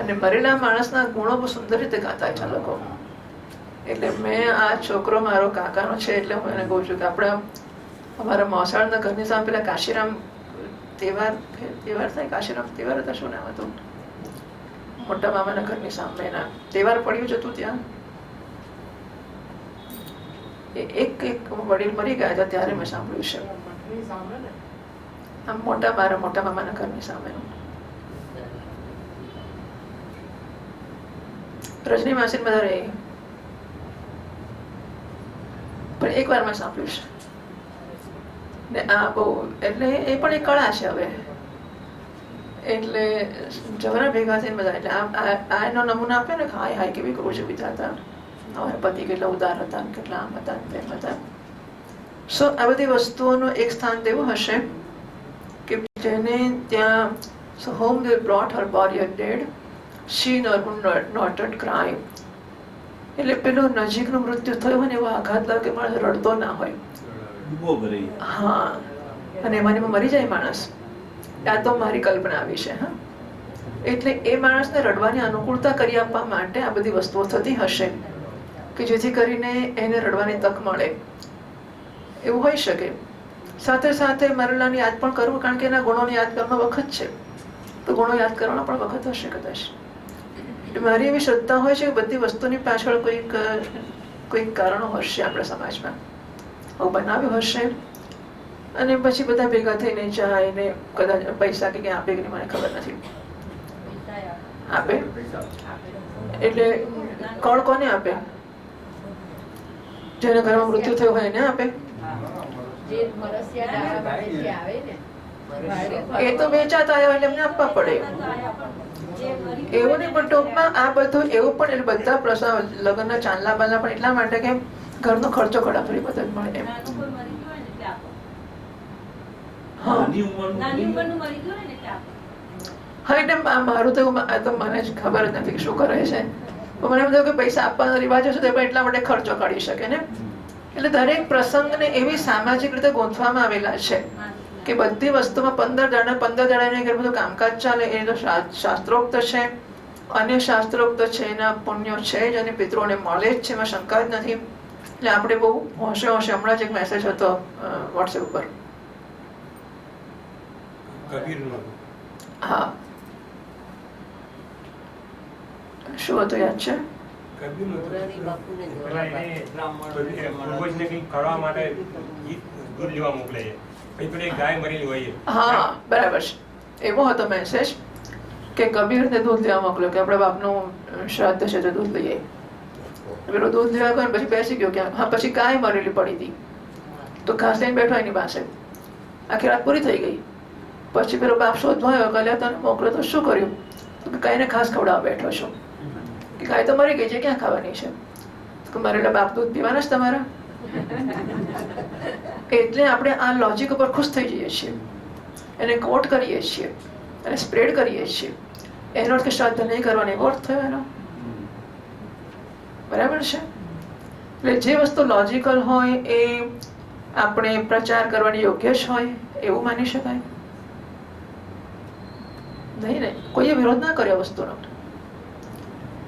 અને મરેલા માણસના ગુણો બહુ સુંદર રીતે ગાતા છે લોકો. એટલે મેં આ છોકરો મારો કાકાનો છે એટલે હું એને કહું છું કે આપણે અમારા મોસાળના ઘરની સામે પેલા કાશીરામ તહેવાર થાય, કાશીરામ તહેવાર હતા, શું નામ હતું, મોટા મામાના ઘરની સામે એના તહેવાર પડ્યું જ હતું. ત્યાં એક વડીલ મરી ગયા હતા ત્યારે મેં સાંભળ્યું છે. આમ મારા મોટા મામાના ઘરની સામેનું રજની માસી બધા રહે, પણ એક વાર મેં સાંભળ્યું છે. ને આ બહુ એટલે એ પણ એક કળા છે હવે. એટલે જવરા ભેગા થઈને બધા એટલે આ એનો નમૂના આપ્યો ને, હાય હાય કેવી કરું છે વિધાતા, અમારા પતિ કેટલા ઉદાર હતા, કેટલા આમ હતા તેમ હતા. સો આ બધી વસ્તુઓનું એક સ્થાન તેવું હશે કે જેને ત્યાં so home they brought her body dead, she not cry. એટલે પેલું નજીકનું મૃત્યુ થયું હોય ને એવો આઘાત લાગે કે માણસ રડતો ના હોય. હા, અને એમાં મરી જાય માણસ. આ તો મારી કલ્પના આવી છે. હા, એટલે એ માણસને રડવાની અનુકૂળતા કરી આપવા માટે આ બધી વસ્તુઓ થતી હશે કે જેથી કરીને એને રડવાની તક મળે, એવું હોઈ શકે. સાથે સાથે મરેલાને યાદ પણ કરવું, કારણ કે એના ગુણોને યાદ કરવાનો વખત છે, તો ગુણો યાદ કરવાનો પણ વખત હશે કદાચ. મારી એવી શ્રદ્ધા હોય છે કે બધી વસ્તુની પાછળ કોઈક કારણો હશે આપણા સમાજમાં, આવું બનાવ્યું હશે. અને પછી બધા ભેગા થઈને જાય ને કદાચ પૈસા કે આપે કે મને ખબર નથી, આપે એટલે કોને આપે? જેના ઘરમાં મૃત્યુ થયું હોય એને આપે. એ તો વેચાતા આવ્યા એટલે એમને આપવા પડે એવું નહીં. પણ ટૂંકમાં આ બધું એવું પણ એટલે બધા પ્રસંગ લગ્નના ચાંદલા બાંદલા પણ એટલા માટે કે ઘરનો ખર્ચો ખડાફરી બધા મળે એમ. હા, એટલે મારું તો મને જ ખબર જ નથી કે શું કરે છે. મને એમ થયું કે પૈસા આપવાનો રિવાજ હશે તો એટલા માટે ખર્ચો કાઢી શકે ને. એટલે દરેક પ્રસંગને એવી સામાજિક રીતે ગોઠવામાં આવેલા છે કે બધી વસ્તુમાં 15 દાડાને બધું કામકાજ ચાલે. એ તો શાસ્ત્રોક્ત છે, અન્ય શાસ્ત્રોક્ત છે, એના પુણ્યો છે જ અને પિતૃઓને મળે જ છે, એમાં શંકા જ નથી. એટલે આપણે બહુ હોશે. હમણાં જ એક મેસેજ હતો વોટ્સએપ ઉપર. હા, શું હતું યાદ છે? હા, બરાબર છે. એવો હતો મેસેજ કે કબીરને દૂધ લેવા મોકલ્યો કે આપણે બાપનું શ્રાદ્ધ છે તો દૂધ લઈએ. પેલો દૂધ લેવા ગયો પછી બેસી ગયો કે હા, પછી ગાય મરેલી પડી હતી તો ઘાસ લઈને બેઠો એની પાસે. આખી રાત પૂરી થઈ ગઈ. પછી પેલો બાપ શોધવા આવ્યો, કલ્યા તને મોકલ્યો તો શું કર્યું? તો ગાયને ઘાસ ખવડાવવા બેઠો છો. કે ગાય તો મરી ગઈ છે, ક્યાં ખાવાની છે? તો મરેલા બાપ દૂધ પીવાના જ તમારા. એટલે આપણે આ લોજિક ઉપર ખુશ થઈ જઈએ છીએ, એને કોટ કરીએ છીએ અને સ્પ્રેડ કરીએ છીએ. એનો અર્થ કે શ્રાદ્ધ નહીં કરવાનો એવો અર્થ થયો એનો. બરાબર છે? એટલે જે વસ્તુ લોજિકલ હોય એ આપણે પ્રચાર કરવાની યોગ્ય જ હોય એવું માની શકાય નહીં ને. કોઈએ વિરોધ ના કર્યો વસ્તુનો.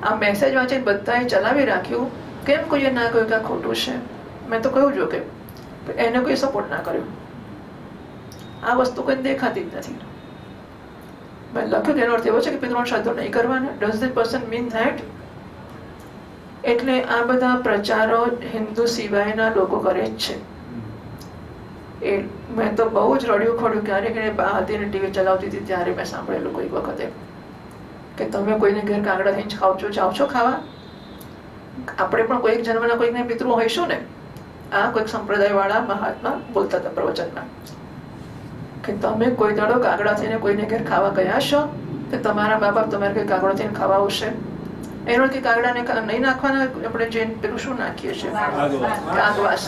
આ મેસેજ વાંચીને બધાએ ચલાવી રાખ્યું કેમ કોઈએ ના કહ્યું કે આ ખોટું છે? મેં તો કહ્યું જો કે એને કોઈ સપોર્ટ ના કર્યો. આ વસ્તુ કોઈ દેખાતી જ નથી. મેં લખ્યું કે એનો અર્થ એવો છે કે પિતૃઓને શ્રાદ્ધો નહીં કરવાના. Does that person mean that? એટલે આ બધા પ્રચારો હિન્દુ સિવાયના લોકો કરે જ છે. એ મેં તો બહુ જ રડ્યું ખોડ્યું ક્યારેક એને બા હતી ને ટીવી ચલાવતી હતી ત્યારે મેં સાંભળેલું કોઈક વખતે કે તમે કોઈને ઘેર કાગડા થઈને ખાવ છો, જાઓ છો ખાવા? આપણે પણ કોઈક જન્મના કોઈકને પિતૃ હોઈશું ને. આ કોઈક સંપ્રદાય વાળા મહાત્મા બોલતા હતા પ્રવચનમાં કે તમે કોઈ દાડો કાગડા થઈને કોઈને ઘેર ખાવા ગયા છો તો તમારા મા બાપ તમારે કઈ કાગડો થઈને ખાવા આવશે? એનો કે કાગડાને નહીં નાખવાના, આપણે જે પેલું શું નાખીએ છીએ કાગવાસ,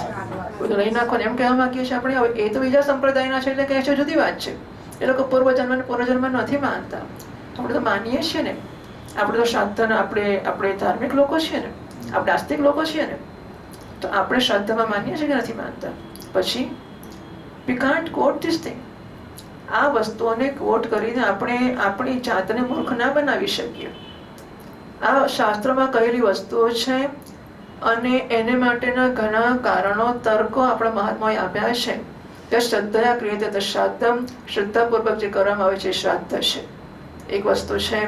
બધું નહીં નાખવાનું એમ કહેવા માંગીએ છીએ આપણે. હવે એ તો બીજા સંપ્રદાયના છે એટલે કહે છે જુદી વાત છે. એ લોકો પૂર્વજન્મ નથી માનતા. આપણે તો માનીએ છીએ ને. આપણે તો શ્રાદ્ધના આપણે ધાર્મિક લોકો છીએ ને, આપણે આસ્તિક લોકો છીએ ને, તો આપણે શ્રાદ્ધમાં માનીએ છીએ કે નથી માનતા? પછી we can't quote this thing. આ વસ્તુઓને કોટ કરીને આપણે આપણી જાતને મૂર્ખ ના બનાવી શકીએ. આ શાસ્ત્રોમાં કહેલી વસ્તુઓ છે અને એને માટેના ઘણા કારણો, તર્કો આપણા મહાત્માઓએ આપ્યા છે કે શ્રદ્ધયા ક્રિયતે શ્રાદ્ધમ, શ્રદ્ધાપૂર્વક જે કરવામાં આવે છે શ્રાદ્ધ છે. એક વસ્તુ છે.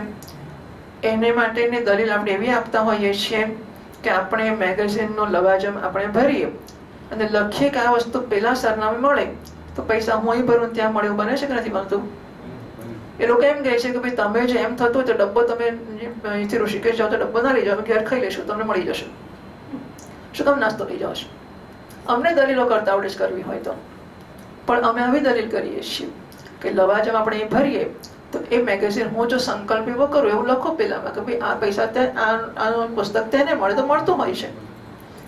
એને માટેની દલીલ આપણે એવી આપતા હોઈએ છીએ કે આપણે મેગેઝિનનો લવાજમ આપણે ભરીએ અને લખીએ કે આ વસ્તુ પેલા સરનામે મળે તો પૈસા હું અહીં ભરું ત્યાં મળે, એવું બને છે કે નથી બનતું? એ લોકો એમ કહે છે કે ભાઈ તમે જે એમ થતું હોય તો ડબ્બો તમે અહીંથી ઋષિકેશ જાઓ તો ડબ્બો ના લઈ જાઓ, ઘેર ખાઈ લેશું, તમને મળી જશે. શું તમે નાસ્તો લઈ જાઓ છો? અમને દલીલો કરતા આવડે જ કરવી હોય તો. પણ અમે આવી દલીલ કરીએ છીએ કે લવાજમ આપણે અહીં ભરીએ તો એ મેગેઝિન હું જો સંકલ્પ એવો કરું, એવું લખો પેલામાં કે ભાઈ આ પૈસા આ પુસ્તક તેને મળે તો મળતું હોય છે.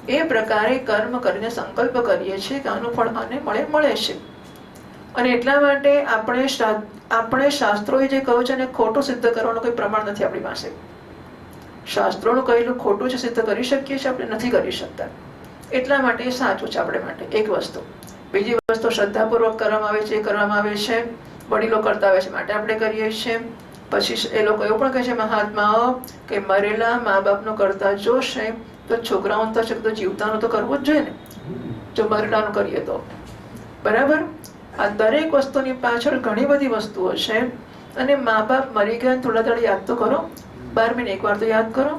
એ પ્રકારે કર્મ કરીને સંકલ્પ કરીએ છીએ કે આનું ફળ આને મળે છે. અને એટલા માટે આપણે શાસ્ત્રોએ જે કહ્યું છે એને ખોટું સિદ્ધ કરવાનું કોઈ પ્રમાણ નથી આપણી પાસે. શાસ્ત્રોનું કહેલું ખોટું છે સિદ્ધ કરી શકીએ છીએ, આપણે નથી કરી શકતા. એટલા માટે એ સાચું છે આપણે માટે. એક વસ્તુ. બીજી વસ્તુ શ્રદ્ધાપૂર્વક કરવામાં આવે છે, એ કરવામાં આવે છે, વડીલો કરતા આવે છે માટે આપણે કરીએ છીએ. પછી એ લોકો એવું પણ કહે છે મહાત્માઓ કે મરેલા મા બાપનું કરતા જોશે તો છોકરાઓને તો શક્તિ જીવતાનું તો કરવું જ જોઈએ ને, જો મરેલાનું કરીએ તો. બરાબર? આ દરેક વસ્તુની પાછળ ઘણી બધી વસ્તુઓ છે. અને મા બાપ મરી ગયા થોડા દાડા યાદ તો કરો, 12 મહિને એકવાર તો યાદ કરો.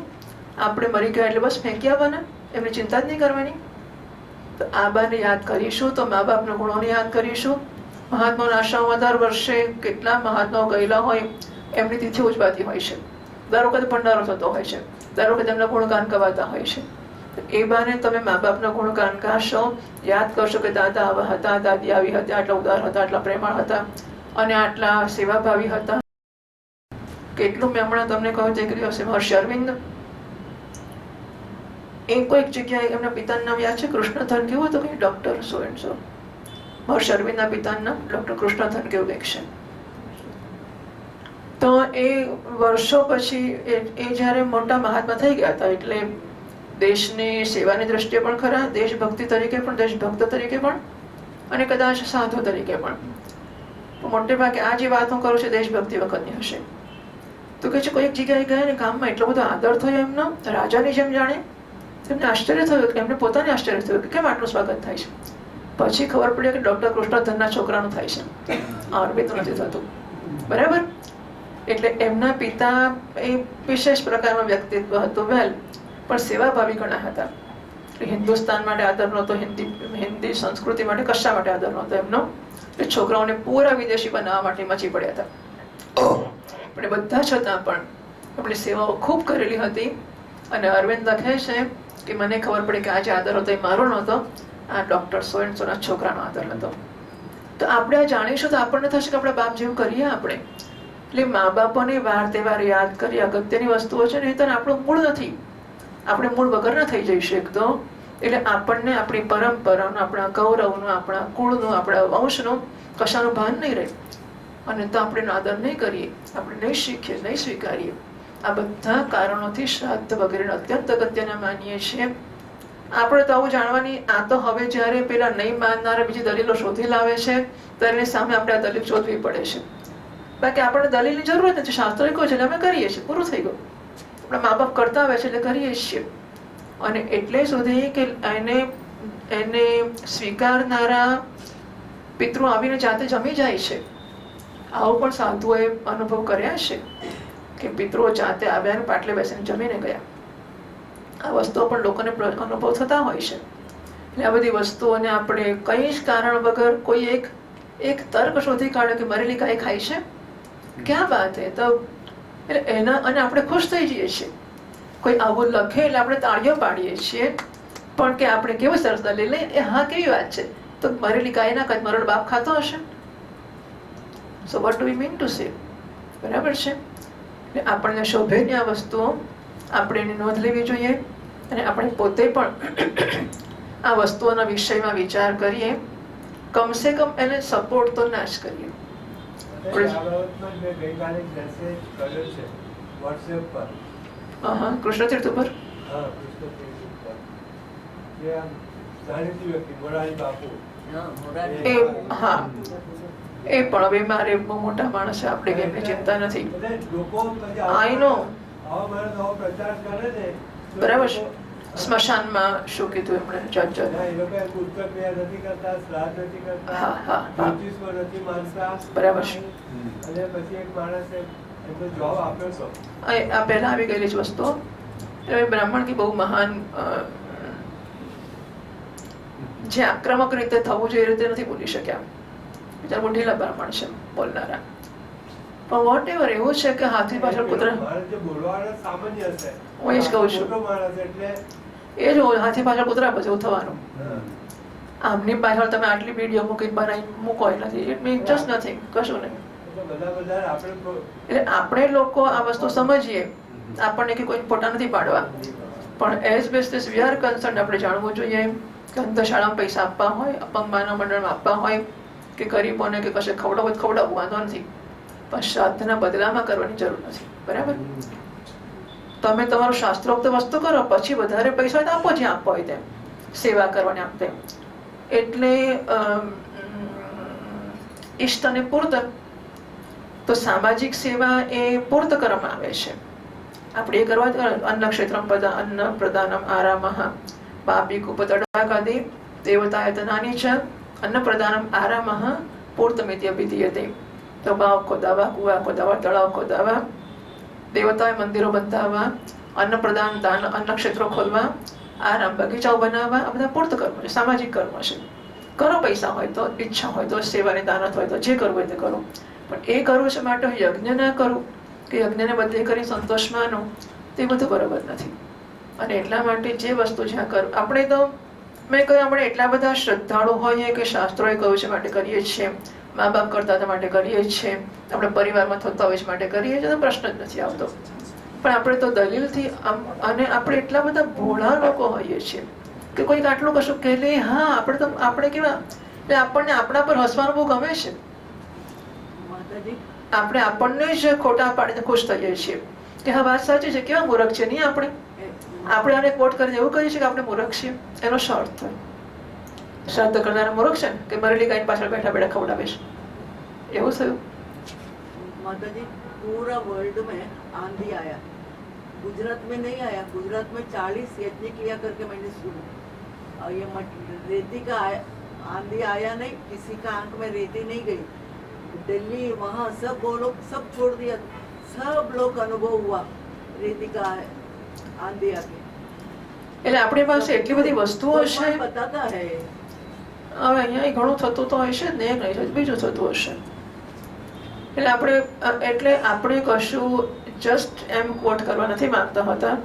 આપણે મરી ગયા એટલે બસ ફેંકી આવવાના, એમની ચિંતા જ નહીં કરવાની. તો આ બાને યાદ કરીશું તો મા બાપના ગુણોને યાદ કરીશું. મહાત્માઓના આશ્રમમાં દર વર્ષે કેટલા મહાત્માઓ ગયેલા હોય એમની તિથિ ઉજવાતી હોય છે, દર વખતે ભંડારો થતો હોય છે, દર વખતે એમના ગુણગાન ગવાતા હોય છે. એ બાને તમે મા બાપના ગુણગાન ગાશો, યાદ કરશો કે દાદા આવા હતા, દાદી આવી હતી, આટલા ઉદાર હતા, આટલા પ્રેમાળ હતા અને આટલા સેવાભાવી હતા. કેટલું મેં હમણાં તમને કહ્યું તે કર્યું હશે. મહર્ષિ અરવિંદ એ કોઈક જગ્યાએ એમના પિતાનું નામ યાદ છે, કૃષ્ણધન કેવું હતું કે ડોક્ટર સો એન્ડ સો. મહર્ષિ અરવિંદના પિતાનું નામ ડોક્ટર કૃષ્ણધન કેવું કંઈક છે. તો એ વર્ષો પછી એ જ્યારે મોટા મહાત્મા થઈ ગયા હતા એટલે દેશની સેવાની દ્રષ્ટિએ પણ ખરા, દેશભક્તિ તરીકે પણ, દેશભક્ત તરીકે પણ અને કદાચ સાધુ તરીકે પણ. મોટે ભાગે આ જે વાત હું કરું છું દેશભક્તિ વખતની હશે. તો કે છે કોઈક જગ્યાએ ગયા ને ગામમાં એટલો બધો આદર થયો એમનો, રાજાની જેમ જાણે. એમને આશ્ચર્ય થયું, એમને પોતાને આશ્ચર્ય થયું કે કેમ આટલું સ્વાગત થાય છે. પછી ખબર પડી કે ડોક્ટર કૃષ્ણધનના છોકરાનું થાય છે, અરવિંદનું નથી થતું. બરાબર? એટલે એમના પિતા એ વિશેષ પ્રકારનું વ્યક્તિત્વ હતું, વેલ, પણ સેવાભાવી ઘણા હતા. હિન્દુસ્તાન માટે આદર નહોતો, હિન્દી સંસ્કૃતિ માટે કશા માટે આદર નહોતો એમનો. એ છોકરાઓને પૂરા વિદેશી બનાવવા માટે મચી પડ્યા હતા. પણ બધા છતાં પણ આપણી સેવાઓ ખૂબ કરેલી હતી. અને અરવિંદ લખે છે કે મને ખબર પડી કે આ જે આદર હતો એ મારો નહોતો, આ ડોક્ટર સો એન્ડ સોના છોકરાનો આદર હતો. તો આપણે આ જાણીશું તો આપણને થશે કે આપણા બાપ જેવું કરીએ આપણે. એટલે મા બાપોને વાર તહેવાર યાદ કરી અગત્યની વસ્તુઓ છે ને, એ તો આપણું મૂળ નથી. આપણે મૂળ વગરના થઈ જઈશું એક તો. એટલે આપણને આપણી પરંપરાનું, આપણા ગૌરવનું, આપણા કુળનું, આપણા વંશનું કશાનું ભાન નહીં રહે. અને તો આપણે આદર નહીં કરીએ, આપણે નહીં શીખીએ, નહીં સ્વીકારીએ. આ બધા કારણોથી શ્રાદ્ધ વગેરે અત્યંત અગત્યના માનીએ છીએ. આપણે તો આવું જાણવાની, આ તો હવે જ્યારે પેલા નહીં માનનારા બીજી દલીલો શોધી લાવે છે ત્યારે સામે આપણે આ દલીલ શોધવી પડે છે. બાકી આપણે દલીલની જરૂર નથી, શાસ્ત્રોએ કહ્યું છે એટલે અમે કરીએ છીએ, પૂરું થઈ ગયું. આપણા મા બાપ કરતા આવે છે એટલે કરીએ છીએ. અને એટલે સુધી કે એને સ્વીકારનારા પિતૃ આવીને જાતે જમી જાય છે. આવું પણ સાધુઓએ અનુભવ કર્યા છે કે પિતૃઓ જાતે આવ્યા પાટલે બેસીને જમીને ગયા. આ વસ્તુઓ પણ લોકોને અનુભવ થતા હોય છે. એટલે આ બધી વસ્તુઓને આપણે કઈ જ કારણ વગર કોઈ એક તર્ક શોધી કાઢે કે મરેલી ગાય ખાય છે, ક્યાં વાત હે, તો એટલે એના અને આપણે ખુશ થઈ જઈએ છીએ. કોઈ આવું લખે એટલે આપણે તાળીઓ પાડીએ છીએ, પણ કે આપણે કેવું સરસ દલીલ લઈએ, એ હા કેવી વાત છે, તો મરેલી ગાયના કદ મરણ બાપ ખાતો હશે. So what do we mean to say? બરાબર છે. એટલે આપણને શોભે ની આ વસ્તુઓ આપણે એની નોંધ લેવી જોઈએ અને આપણે પોતે પણ આ વસ્તુઓના વિષયમાં વિચાર કરીએ, કમસે કમ એને સપોર્ટ તો ના જ કરીએ. કૃષ્ણ તીર્થ ઉપર એ પણ હવે મારે બહુ મોટા માણસ છે, આપણે એમની ચિંતા નથી. આઈ નો બરાબર છે. સ્મશાનમાં શું કીધું એમણે? જજ બરાબર છે. આ પહેલા આવી ગયેલી જ વસ્તુ. બ્રાહ્મણ की બહુ મહાન જે આક્રમક રીતે થવું જોઈએ એ રીતે નથી બોલી શક્યા. બિચારા મોઢીલા બ્રાહ્મણ છે બોલનારા. પણ વોટ એવર એવું છે કે હાથી પાછળ કૂતરા, હું એ જ કહું છું, એ જ હાથી પાછળ કૂતરા પછી એવું થવાનું. આમની પાછળ તમે આટલી વિડીયો મૂકી બનાવી મૂકો નથી, ઇટ મીન્સ જસ્ટ નથિંગ, કશું નહીં. એટલે આપણે લોકો આ વસ્તુ સમજીએ, આપણને કે કોઈ ફોટા નથી પાડવા, પણ as business we are concern આપણે જાણવું જોઈએ કે અંધશાળામાં પૈસા આપવા હોય, અપંગ માનવ મંડળમાં આપવા હોય કે ગરીબોને કે કશે ખવડાવવું વાંધો નથી, પણ શ્રાદ્ધના બદલામાં કરવાની જરૂર નથી. બરાબર? તમે તમારું શાસ્ત્રોક્ત વસ્તુ કરો, પછી વધારે પૈસા હોય તો આપો, જ્યાં આપવા હોય તેમ સેવા કરવાની આપતે. એટલે ઈષ્ટ અને પૂર્ત, તો સામાજિક સેવા એ પૂર્ત કરવામાં આવે છે. આપણે એ કરવા અન્ન ક્ષેત્રમ અન્ન પ્રદાનમ આરામઃ પાપી કુપતડાકાદિ દેવતાયતનાની ચ અન્ન પ્રદાનમ આરામઃ પૂર્તમિતિ અભિધીયતે. તો ભાવ ખોદાવા, કુવા ખોદાવા, તળાવ ખોદાવા, દેવતાએ મંદિરો બંધાવવા, અન્ન પ્રદાન દાન અન્ન ક્ષેત્રો ખોલવા, આરામ બગીચાઓ બનાવવા, આ બધા પૂર્ત કર્મ છે, સામાજિક કર્મ છે. કરો, પૈસા હોય તો, ઈચ્છા હોય તો, સેવાની દાનત હોય તો, જે કરવું હોય તે કરો. પણ એ કરવું છે માટે યજ્ઞ ના કરું કે યજ્ઞને બદલે કરી સંતોષ માનો, તે બધું બરોબર નથી. અને એટલા માટે જે વસ્તુ જ્યાં કરું, આપણે તો મેં કહ્યું આપણે એટલા બધા શ્રદ્ધાળુ હોઈએ કે શાસ્ત્રોએ કહ્યું છે માટે કરીએ છીએ, મા બાપ કરતા માટે કરીએ છીએ, આપણે પરિવારમાં થતા હોય છે માટે કરીએ છીએ, તો પ્રશ્ન જ નથી આવતો. પણ આપણે તો દલીલથી અને આપણે એટલા બધા ભોળા લોકો હોઈએ છીએ કે કોઈક આટલું કશું કહે લે, હા આપણે કેવા, એટલે આપણને આપણા પર હસવાનું બહુ ગમે છે. આપણે આપણને જ ખોટા પાડીને ખુશ થઈએ છીએ કે હા વાત સાચી છે, કેવા મૂર્ખ છે નહીં આપણે આને કોટ કરીને એવું કહીએ છીએ કે આપણે મૂર્ખ છીએ. એનો શું અર્થ થાય? શ્રાદ્ધ કરનારા મૂર્ખ છે ને કે મરેલી ગાય પાછળ બેઠા બેઠા ખવડાવે છે, એવું થયું. माताजी पूरा वर्ल्ड में आंधी आया, गुजरात में नहीं आया. गुजरात में 40 यज्ञ किया करके मैंने सुना. और ये रेती का आंधी आया नहीं, किसी का आंख में रेती नहीं गई. दिल्ली वहाँ सब वो लोग सब छोड़ दिया, सब लोग अनुभव हुआ रेती का आंधी आके. એટલે આપણી પાસે એટલી બધી વસ્તુઓ છે, બતાતા હે. હવે અહીંયા ઘણું થતું તો હશે જ ને, નહીં બીજું થતું હશે. એટલે આપણે કશું જસ્ટ એમ કોટ કરવા નથી માંગતા હોતા,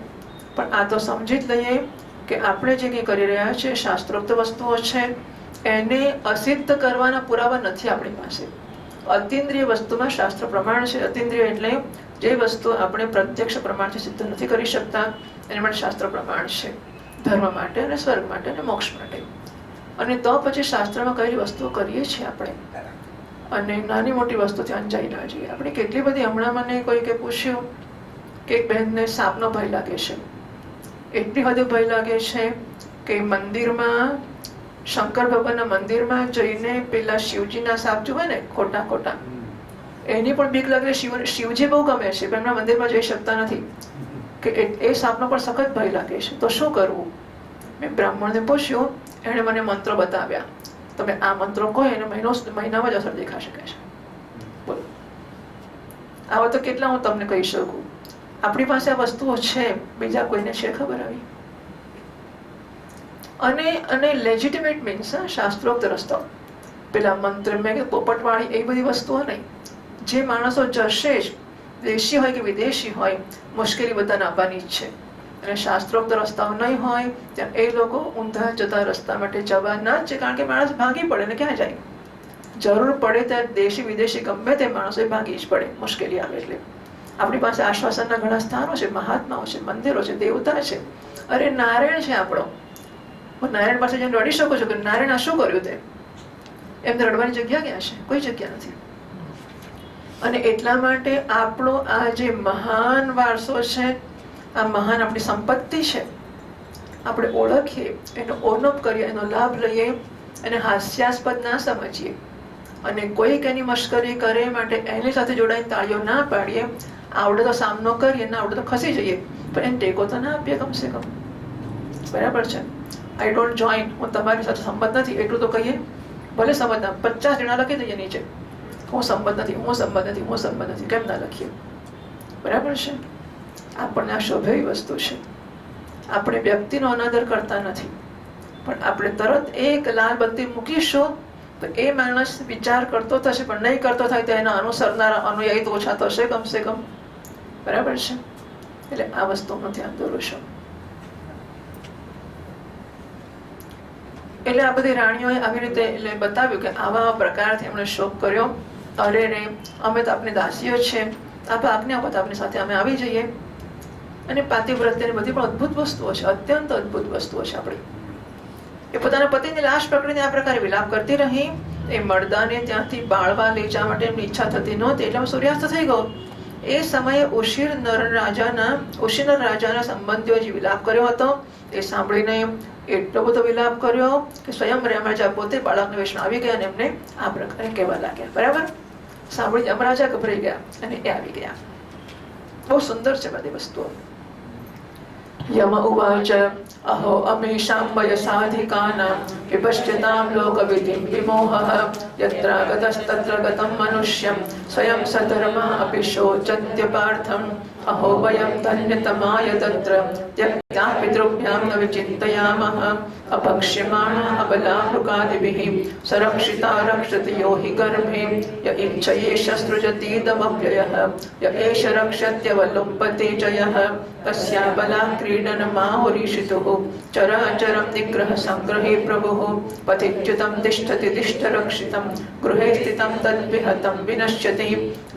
પણ આ તો સમજી જ લઈએ કે આપણે જે કંઈ કરી રહ્યા છે શાસ્ત્રોક્ત વસ્તુઓ છે, એને અસિદ્ધ કરવાના પુરાવા નથી આપણી પાસે. અતિન્દ્રિય વસ્તુમાં શાસ્ત્ર પ્રમાણ છે. અતિન્દ્રિય એટલે જે વસ્તુ આપણે પ્રત્યક્ષ પ્રમાણથી સિદ્ધ નથી કરી શકતા, એના માટે શાસ્ત્ર પ્રમાણ છે, ધર્મ માટે અને સ્વર્ગ માટે અને મોક્ષ માટે. અને તો પછી શાસ્ત્રમાં કઈ વસ્તુઓ કરીએ છીએ આપણે, અને નાની મોટી વસ્તુથી અંજાઈ ના જઈએ. આપણે કેટલી બધી, હમણાં મને કોઈકે પૂછ્યું કે એક બહેનને સાપનો ભય લાગે છે, એટલી હદે ભય લાગે છે કે મંદિરમાં, શંકર ભગવાનના મંદિરમાં જઈને પેલા શિવજીના સાપ જુએ ને ખોટા, એની પણ બીક લાગે. શિવજી બહુ ગમે છે પણ એમના મંદિરમાં જઈ શકતા નથી કે એ સાપનો પણ સખત ભય લાગે છે, તો શું કરવું? મેં બ્રાહ્મણને પૂછ્યું, એણે મને મંત્રો બતાવ્યા. તમે આ મંત્રો કહો એને મહિનામાં જ અસર દેખાઈ શકે છે. બોલો, આવા તો કેટલા હું તમને કહી શકું. આપણી પાસે આ વસ્તુઓ છે, બીજા કોઈને છે ખબર આવી? અને લેજિટિમેટ મીન્સ શાસ્ત્રોક્ત રસ્તો. પેલા મંત્ર મેં કે પોપટવાળી એ બધી વસ્તુઓ નહીં. જે માણસો જશે જ, દેશી હોય કે વિદેશી હોય, મુશ્કેલી બધાને આવવાની જ છે. અને શાસ્ત્રોક્ત રસ્તાઓ નહીં હોય ત્યાં એ લોકો ઊંધા જતા રસ્તા માટે જવાના જ છે. કારણ કે માણસ ભાગી પડે ને ક્યાં જાય? જરૂર પડે ત્યારે દેશી વિદેશી ગમે તે માણસો ભાગી જ પડે મુશ્કેલી આવે એટલે. આપણી પાસે આશ્વાસનના ઘણા સ્થાનો છે, મહાત્માઓ છે, મંદિરો છે, દેવતા છે. અરે નારાયણ છે આપણો. હું નારાયણ પાસે જઈને રડી શકું છું કે નારાયણ આ શું કર્યું તે? એમને રડવાની જગ્યા ક્યાં છે? કોઈ જગ્યા નથી. અને એટલા માટે આપણો આ જે મહાન વારસો છે, આ મહાન આપણી સંપત્તિ છે, આપણે ઓળખીએ, એનો ઓનપ કરીએ, એનો લાભ લઈએ, અને હાસ્યાસ્પદ ના સમજીએ, અને કોઈક એની મશ્કરી કરે માટે એની સાથે જોડાઈને તાળીઓ ના પાડીએ. આવડે તો સામનો કરીએ, ના આવડે તો ખસી જઈએ, પણ એને ટેકો તો ના આપીએ કમસે કમ. બરાબર છે? આઈ ડોન્ટ જોઈન, હું તમારી સાથે સંમત નથી એટલું તો કહીએ. ભલે સંમત ના 50 જણા લખી દઈએ નીચે, હું સંમત નથી, હું સંમત નથી, હું સંમત નથી, કેમ ના લખીએ? બરાબર છે? આપણને આ શોભે વસ્તુ છે. આપણે વ્યક્તિનો અનાદર કરતા નથી, પણ આપણે તરત એક લાલ બત્તી મૂકીશું તો એ માણસ વિચાર કરતો થશે, પણ નહીં કરતો થાય તો એના અનુસરનારા અનુયાયી તો ઓછા થશે કમસે કમ. બરાબર છે? એટલે આ વસ્તુનું ધ્યાન દોરું છું. એટલે આ બધી રાણીઓએ આવી રીતે એટલે બતાવ્યું કે આવા પ્રકારથી એમણે શોક કર્યો. અરે રે, અમે તો આપની દાસીઓ છે, આપ આજ્ઞા આપો તો આપની સાથે અમે આવી જઈએ. અને પાતિવ્રત્યની બધી પણ અદભુત વસ્તુઓ છે, અત્યંત અદભુત વસ્તુઓ છે આપણી. એ પોતાના પતિની લાશ પકડીને આ પ્રકારે વિલાપ કરતી રહી. એ મર્દાને ત્યાંથી બાળવા લઈ જવા માટે એમની ઈચ્છા થતી નહોતી, એટલે સૂર્યાસ્ત થઈ ગયો. એ સમયે ઉશીનર રાજાના સંબંધીઓ જે વિલાપ કર્યો હતો એ સાંભળીને એટલો બધો વિલાપ કર્યો કે સ્વયં યમરાજા પોતે બાળકના વેશમાં આવી ગયા અને એમને આ પ્રકારે કહેવા લાગ્યા. બરાબર? સાંભળી યમરાજા ગભરાઈ ગયા અને એ આવી ગયા. બહુ સુંદર છે બધી વસ્તુઓ. યમ ઉવાચ અહો અમેષાં વયસાધિકાનાં વિપશ્યતાં લોકવિધિં વિમોહઃ યત્રાગતસ્તત્ર ગतं મનુષ્યં સ્વયં સધર્મઃ અપि શોચત્ય પાર્થં અહો વયં ધન્યતમાય તત્ર ત્યક્તા પિતૃભ્યાં ન વિચિંતયામઃ અભક્ષ્યમાણા અબલા મૃગાદિભિઃ સંરક્ષિતા રક્ષતિ યો હિ ગર્ભે ય ઇચ્છયેષ સૃજતીદમવ્યયઃ ય એષ રક્ષત્યવલુપ્યતે જયઃ તસ્યા બલા ક્રીડનમાಹುરીષિતુઃ ચરાચરં નિગ્રહ સંગ્રહે પ્રભુઃ પથિચ્યુतं તિષ્ઠતિ તિષ્ઠરક્ષિतं ગૃહે સ્થિतं તદ્વિહतं વિનશ્યતિ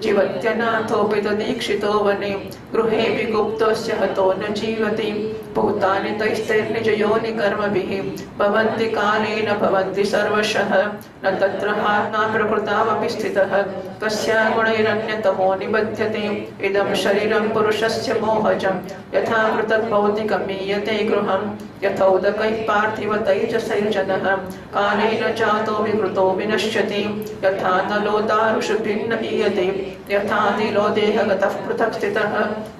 જીવત્યનાથોऽપि તદીક્ષિતો વને ગૃહેऽપि ગુપ્તોऽસ્ય હતો ન જીવતિ ભૂતાनि તૈस्तैर्निजयोनि कर्मभिः भवन्ति कालेन भवन्ति सर्वशः न तत्र हात्मा प्रकृतावपि स्थितः तस्या गुणैरन्यतमो निबध्यते इदं शरीरं पुरुषस्य मोहजं यथा पृथक् भौतिकमीयते गृहं यथोदकैः पार्थिवतैजसैर्जनः कालेन जातो विकृतो विनश्यति यथा नलो दारुषु भिन्न ईयते यथा नीलो देहगतः पृथक् स्थितः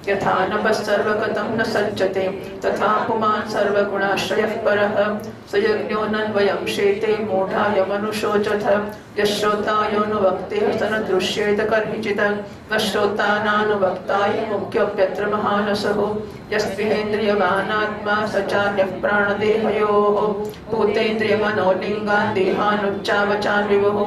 यथा नभः सर्वगतं न सज्जते तथा पुमान् सर्वगुणाश्रयः परः स यज्ञोऽनन्वयं शेते मूढाय मनुषोऽजथ यश्रोतायो नु वक्ते स न दृश्येत कर्हिचित् न श्रोतानानुवक्ताय मुख्योऽप्यत्र महानसः यस्त्विहेन्द्रियवानात्मा स चान्यः प्राणदेहयोः भूतेन्द्रियमनोलिङ्गान् देहानुच्चावचान् विभुः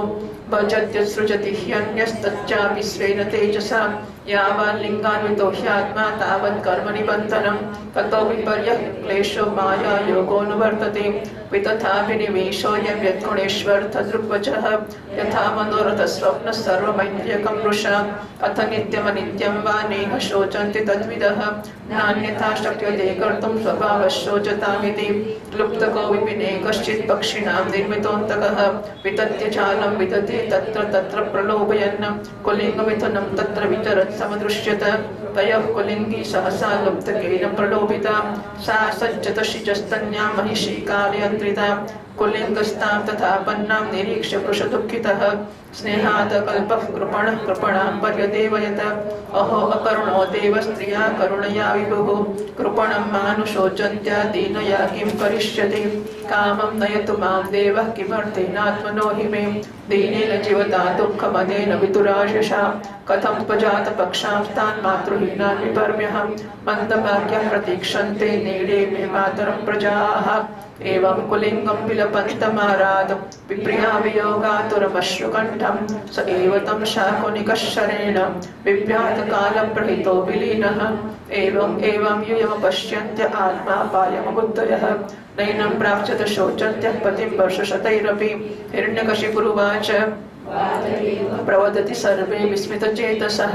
भजत्यसृजति ह्यन्यस्तच्चापि स्वेन तेजसा यावल्लिङ्गान्वितो ह्यात्मा तावत् कर्मनिबन्धनं ततो विपर्यः क्लेशो माया योगोऽनुवर्तते वितथाभिनिवेशोऽयं यद्गुणेष्वर्थदृग्वचः यथा मनोरथस्वप्नः सर्वमैन्द्रियकं वृषा अथ नित्यमनित्यं वा नेह शोचन्ति तद्विदः नान्यथा शक्यते कर्तुं स्वभावशोचतामिति लुप्तको विपिने कश्चित् पक्षिणां निर्मितोऽन्तकः वितत्य चालं विदते तत्र तत्र प्रलोभयन् कुलिङ्गमिथुनं तत्र विचरत् समदृश्यत तयः कुलिङ्गी सहसा लुप्तकेन प्रलोभिता सा सज्जत शिजस्तन्यां महिषी कालयन्त्रिता कुलिङ्गस्तां तथा पन्नां निरीक्ष्य कृशदुःखितः स्नेहात् कल्पः कृपणः कृपणां पर्यदेवयत अहो अकरुणो देव स्त्रिया करुणया विभुः कृपणं मानुषोचन्त्य दीनया किं करिष्यति कामं नयतु मां देवः किमर्थेनात्मनो हि मे दीनेन जीवता दुःखमदेन विदुराशिषा कथं त्वजातपक्षांस्तान् मातृहीनान् विपर्म्यहं मन्दभाग्यं प्रतीक्षन्ते नीडे मे मातरं प्रजाः एवं कुलिङ्गं विलपन्तमाराद विप्रिया वियोगातुरमश्रुकण्ठं स एव तं शाकुनिकशरेण विव्यातकालप्रहितो विलीनः एवं युयमपश्यन्त्य आत्मापायमबुद्धयः नैनं प्राप्स्यत शोचन्त्यः पतिं वर्षशतैरपि हिरण्यकशिपुरुवाच प्रवदति सर्वे विस्मितचेतसः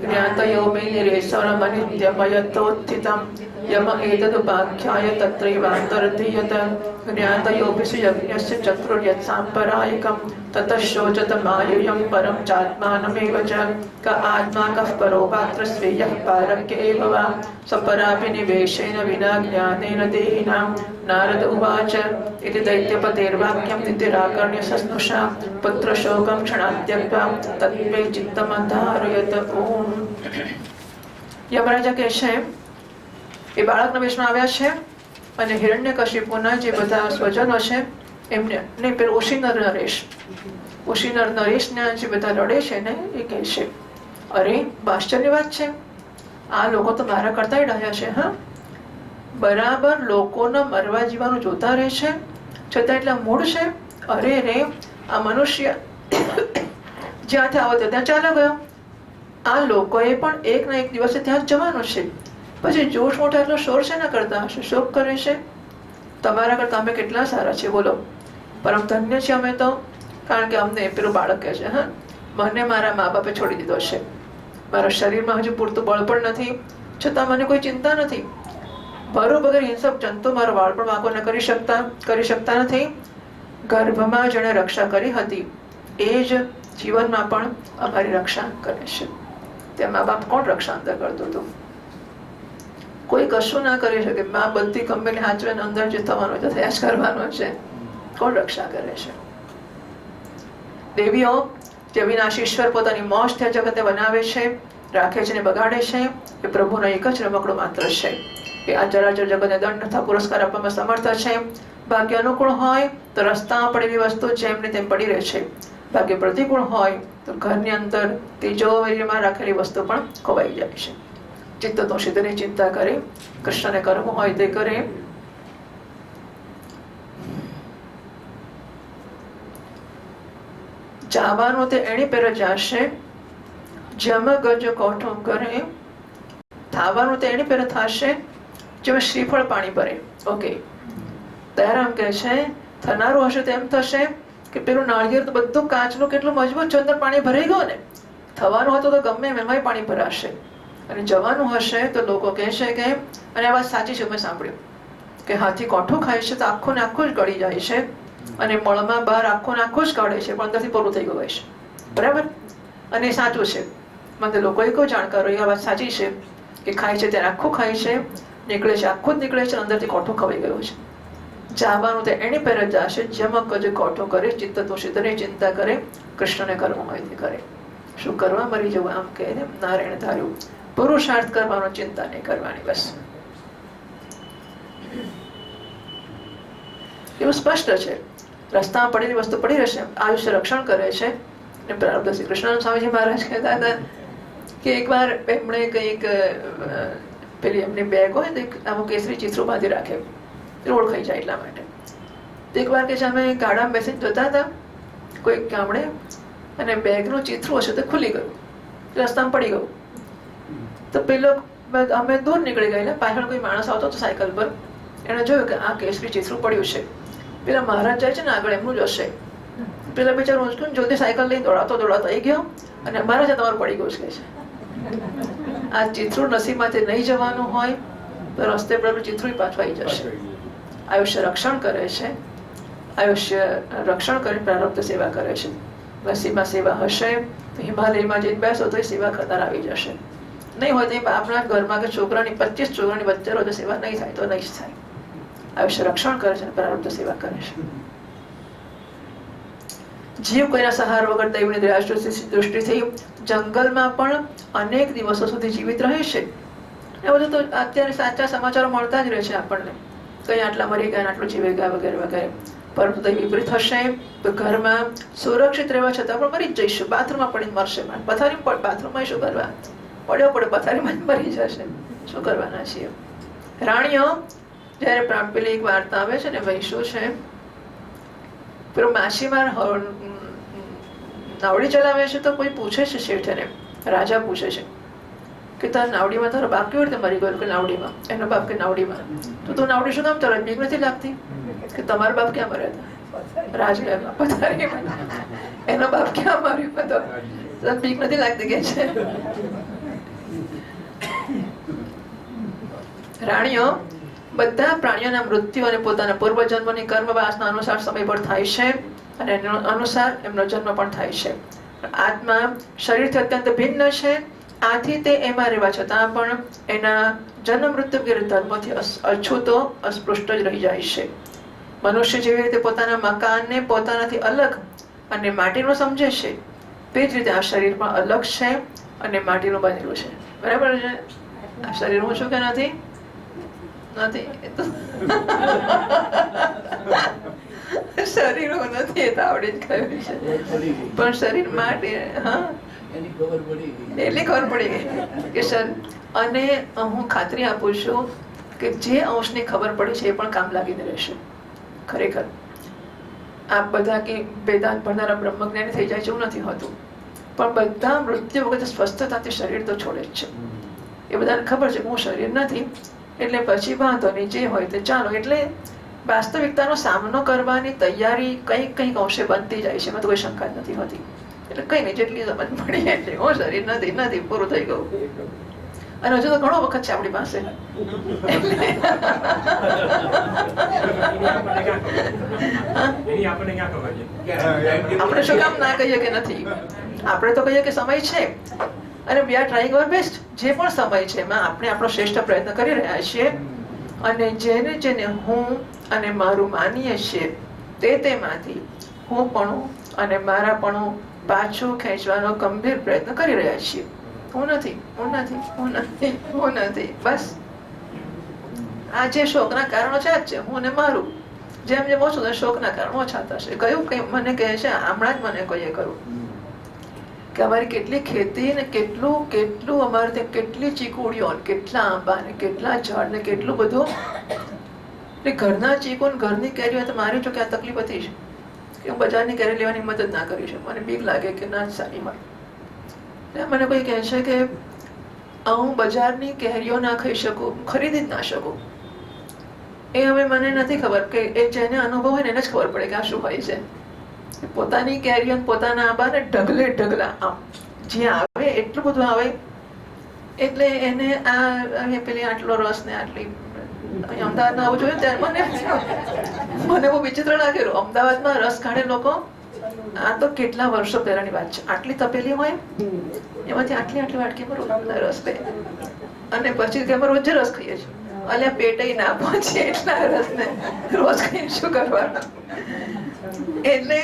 ज्ञातयो मे निरेश्वरमनित्यमयतोत्थितं यम एतदुपाख्याय तत्रैवान्तर्धीयत ज्ञातयोऽपि सुयज्ञस्य चतुर्यत्साम्परायिकं ततः शोचतमायुयं परं चात्मानमेव च क आत्मा कः परो वात्र स्वीयः पारक्य एव वा सपरापि निवेशेन विना ज्ञानेन देहिनां नारद उवाच इति दैत्यपतेर्वाक्यं तितिराकर्ण्य सस्नुषा पुत्रशोकं क्षणात् त्यक्त्वा तत्मे चित्तमधारयत ओम। યમરાજા કહે છે એ બાળકના વેશમાં આવ્યા છે અને હિરણ્યકશિપુના જે બધા સ્વજનો છે એમને ને પેલો ઓશિનર નરેશના જે બધા લડે છે ને એ કહે છે અરે આશ્ચર્ય વાત છે આ લોકો તો મારા કરતા ડાયા છે હા બરાબર લોકોને મરવા જીવાનું જોતા રહે છે છતાં એટલા મૂળ છે અરે રે આ મનુષ્ય જ્યાંથી આવો ત્યાં ચાલ્યો ગયો આ લોકોએ પણ એક ના એક દિવસે ત્યાં જવાનું છે પછી જોશ મોટા એટલો શોર છે ના કરતા હશે શોક કરે છે તમારા કરતા અમે કેટલા સારા છે બોલો પરમ ધન્ય છે અમે તો કારણ કે અમને પેલું બાળક કહે છે હા મને મારા મા બાપે છોડી દીધો છે મારા શરીરમાં હજુ પૂરતું બળ પણ નથી છતાં મને કોઈ ચિંતા નથી ભરો વગર હિંસક જંતુ મારો વાળ પણ વાંકો ન કરી શકતા નથી ગર્ભમાં જેણે રક્ષા કરી હતી એ જ જીવનમાં પણ અમારી રક્ષા કરે છે ત્યાં મા બાપ કોણ રક્ષા અંદર કરતું હતું કોઈ કશું ના કરી શકે મા બધી કંપની હાચવે અંદર જે થવાનું તો થયા જ કરવાનું છે કોણ રક્ષા કરે છે દેવીઓ જે વિનાશી ઈશ્વર પોતાની મોજ ત્યાં જગતે બનાવે છે રાખે છે ને બગાડે છે એ પ્રભુનો એક જ રમકડું માત્ર છે એ આ ચરાચર જગતને દંડ તથા પુરસ્કાર આપવામાં સમર્થ છે ભાગ્ય અનુકૂળ હોય તો રસ્તામાં પડેલી વસ્તુ જેમને તેમ પડી રહે છે ભાગ્ય પ્રતિકૂળ હોય તો ઘરની અંદર તિજોરીમાં રાખેલી વસ્તુ પણ ખોવાઈ જાય છે ચિત્ત તો સિદ્ધની ચિંતા કરે કૃષ્ણને કરવું હોય તે કરે જાવાનું તે એની પેર જાશે જમ ગજ કોઠું કરે થાવાનું તે એની પેર થશે જેમાં શ્રીફળ પાણી ભરે ઓકે દયારામ કહે છે થનારું હશે તેમ થશે કે પેલું નાળિયેર તો બધું કાચનું કેટલું મજબૂત છે અંદર પાણી ભરાઈ ગયું ને થવાનું હતું તો ગમે એમાંય પાણી ભરાશે અને જવાનું હશે તો લોકો કહેશે કે અને આ વાત સાચી છે મેં સાંભળ્યું કે હાથી કોઠું ખાય છે તો આખું ને આખું જ ગળી જાય છે અને મળમાં બહાર આખું ને આખું જ કાઢે છે પણ અંદરથી પૂરું થઈ ગયું હોય છે બરાબર અને એ સાચું છે મને લોકોએ કોઈ જાણકારો એ વાત સાચી છે કે ખાય છે ત્યારે આખું ખાય છે નીકળે છે આખું જ નીકળે છે અંદરથી કોઠું ખવાઈ ગયું છે જાવાનું તે એની પેર જશે જમક જ કોઠું કરે ચિત્ત તો સિદ્ધની ચિંતા કરે કૃષ્ણને કરવું હોય તે કરે શું કરવા મરી જવું આમ કહે નારાયણ ધાર્યું પુરુષાર્થ કરવાનો ચિંતા નહીં કરવાની બસ એવું સ્પષ્ટ છે રસ્તામાં પડેલી વસ્તુ પડી રહેશે આયુષ્ય રક્ષણ કરે છે અને પ્રારબ્ધ શ્રી કૃષ્ણ સ્વામીજી મહારાજ કહેતા હતા કે એકવાર એમણે કંઈક પેલી એમની બેગ હોય તો અમુક કેસરી ચિત્રો બાંધી રાખે ઓળખાઈ જાય એટલા માટે તો એકવાર કે અમે ગાડામાં બેસીને જતા હતા કોઈ ગામડે અને બેગનું ચિત્રું હશે તો ખુલી ગયું રસ્તામાં પડી ગયું તો પેલો અમે દૂર નીકળી ગયેલા પાછળ કોઈ માણસ આવતો હતો સાયકલ પર એણે જોયું કે આ કેસરી ચિત્રું પડ્યું છે પેલા મહારાજ જાય છે ને આગળ એમનું જ હશે પેલા બિચારો ઊંચકું જલ્દી સાયકલ લઈને દોડાતો આવી ગયો અને મહારાજ તમારું પડી ગયું છે આ ચિત્રું નસીબમાંથી નહીં જવાનું હોય તો રસ્તે પેલું ચિત્રું પાછું આવી જશે આયુષ્ય રક્ષણ કરે છે આયુષ્ય રક્ષણ કરી પ્રારબ્ધ સેવા કરે છે નસીબમાં સેવા હશે તો હિમાલયમાં જઈને બેસો તો એ સેવા કરનાર આવી જશે નહીં હોય તો આપણા ઘરમાં કે છોકરાની 25 છોકરાની વચ્ચે રોજ સેવા નહીં થાય તો નહીં જ થાય આયુષ્ય રક્ષણ કરે છે પ્રારબ્ધ સેવા કરે છે જીવ કોઈના સહારા વગર દૈવની દૃષ્ટિથી જંગલમાં પણ અનેક દિવસો સુધી જીવિત રહે છે. એ બધું તો અત્યારે સાચા સમાચારો મળતા જ રહે છે આપણને, કઈ આટલા મરી ગયા, આટલું જીવી ગયા વગેરે વગેરે. પરંતુ તો વિપરીત હશે તો ઘરમાં સુરક્ષિત રહેવા છતાં પણ મરી જ જઈશું. બાથરૂમમાં પડીને મરશે, પથારી બાથરૂમમાં શું કરવા, પડ્યો પડે પથારીમાં જ મરી જશે. શું કરવાના છીએ? રાણીઓ જયારે પેલી એક વાર્તા આવે છે ને, ભાઈ શું છે, પેલો માછીમાર નાવડી ચલાવે છે તો કોઈ પૂછે છે શેઠને, રાજા પૂછે છે કે તાર નાવડીમાં તારો બાપ કેવી રીતે મરી ગયો? કે નાવડીમાં. એનો બાપ કે નાવડીમાં. તો તું નાવડી શું કામ ચલાવે? બીક નથી લાગતી? કે તમારા બાપ ક્યાં મર્યા હતા? રાજમહેલમાં, પથારીમાં. એનો બાપ ક્યાં મર્યો હતો? બીક નથી લાગતી કે છે. રાણીઓ બધા પ્રાણીઓના મૃત્યુ અને પોતાના પૂર્વજન્મની કર્મ વાસના અનુસાર સમય પર થાય છે અને એના અનુસાર એમનો જન્મ પણ થાય છે. આત્મા શરીરથી અત્યંત ભિન્ન છે. આથી તે એમાં રહેવા છતાં પણ એના જન્મ મૃત્યુ વગેરે ધર્મથી અછૂતો અસ્પૃષ્ટ જ રહી જાય છે. મનુષ્ય જેવી રીતે પોતાના મકાનને પોતાનાથી અલગ અને માટીનું સમજે છે, તે જ રીતે આ શરીર પણ અલગ છે અને માટીનું બનેલું છે. બરાબર છે? આ શરીર હું છું કે નથી? નથી. શરીર હું નથી, એ તો આવડી જ ગયું છે. પણ શરીર માટી, હા, એટલી ખબર પડી ગઈ કે સર. અને હું ખાતરી આપું છું કે જે અંશની ખબર પડી છે એ પણ કામ લાગીને રહેશે. ખરેખર આ બધા કે વેદાંત ભણનારા બ્રહ્મજ્ઞાની થઈ જાય છે એવું નથી હોતું, પણ બધા મૃત્યુ વખતે સ્વસ્થતાથી શરીર તો છોડે જ છે. એ બધાને ખબર છે કે હું શરીર નથી, એટલે પછી વાંધો નહીં, જે હોય તે ચાલો. એટલે વાસ્તવિકતાનો સામનો કરવાની તૈયારી કંઈક કંઈક અંશે બનતી જાય છે. એમાં તો કોઈ શંકા જ નથી હોતી. એટલે કઈ નહીં, જેટલી સમજ પડી એટલે હું શરીર નથી, નથી, પૂરું થઈ ગયું. અને હજુ તો ઘણો વખત છે આપણી પાસે. આપણે શું કામ ના કહીએ કે નથી? આપણે તો કહીએ કે સમય છે અને we are trying our best. જે પણ સમય છે એમાં આપણે આપણો શ્રેષ્ઠ પ્રયત્ન કરી રહ્યા છીએ. અને જેને જેને હું અને મારું માનીએ છીએ તેમાંથી હું પણ અને મારા પણ પાછું ખેંચવાનો ગંભીર પ્રયત્ન કરી રહ્યા છીએ. હું નથી, હું નથી, હું નથી, હું નથી. બસ આ જે શોકના કારણો છે જ છે, હું ને મારું. જેમ જેમ ઓછું થાય શોકના કારણો ઓછા થશે. કયું કઈ મને કહે છે હમણાં જ મને કહીએ ખરું કે અમારી કેટલી ખેતી ને કેટલું કેટલું અમારે ત્યાં કેટલી ચીકુડીઓ, કેટલા આંબા ને કેટલા ઝાડ ને કેટલું બધું. એટલે ઘરના ચીકુ ને ઘરની કેરીઓ તો મારી જો કે આ તકલીફ હતી છે કે હું બજારની કેરી લેવાની મદદ ના કરી શકું. મને બીક લાગે કે ના સારી મળે. મને કોઈ કહે છે કે હું બજારની કેરીઓ ના ખાઈ શકું, ખરીદી જ ના શકું. એ હવે મને નથી ખબર કે એ જેને અનુભવ હોય ને એને જ ખબર પડે કે આ શું હોય છે. પોતાની કેરીઓ પોતાના આંબા ને ઢગલે ઢગલા આમ જે આવે એટલું બધું આવે, એટલે એને આ પેલી આટલો રસ ને આટલી. અમદાવાદમાં આવું જોયું ત્યારે મને બહુ વિચિત્ર લાગેલું. અમદાવાદમાં રસ કાઢે લોકો. આ તો કેટલા વર્ષો પહેલાની વાત છે. આટલી તપેલી હોય એમાંથી આટલી આટલી વાટકીમાં રસ લે અને પછી કે અમે રોજ રસ ખાઈએ છીએ. અલ્યા પેટે ના પહોંચે એટલા રસને રોજ ખાઈને શું કરવાનું? એટલે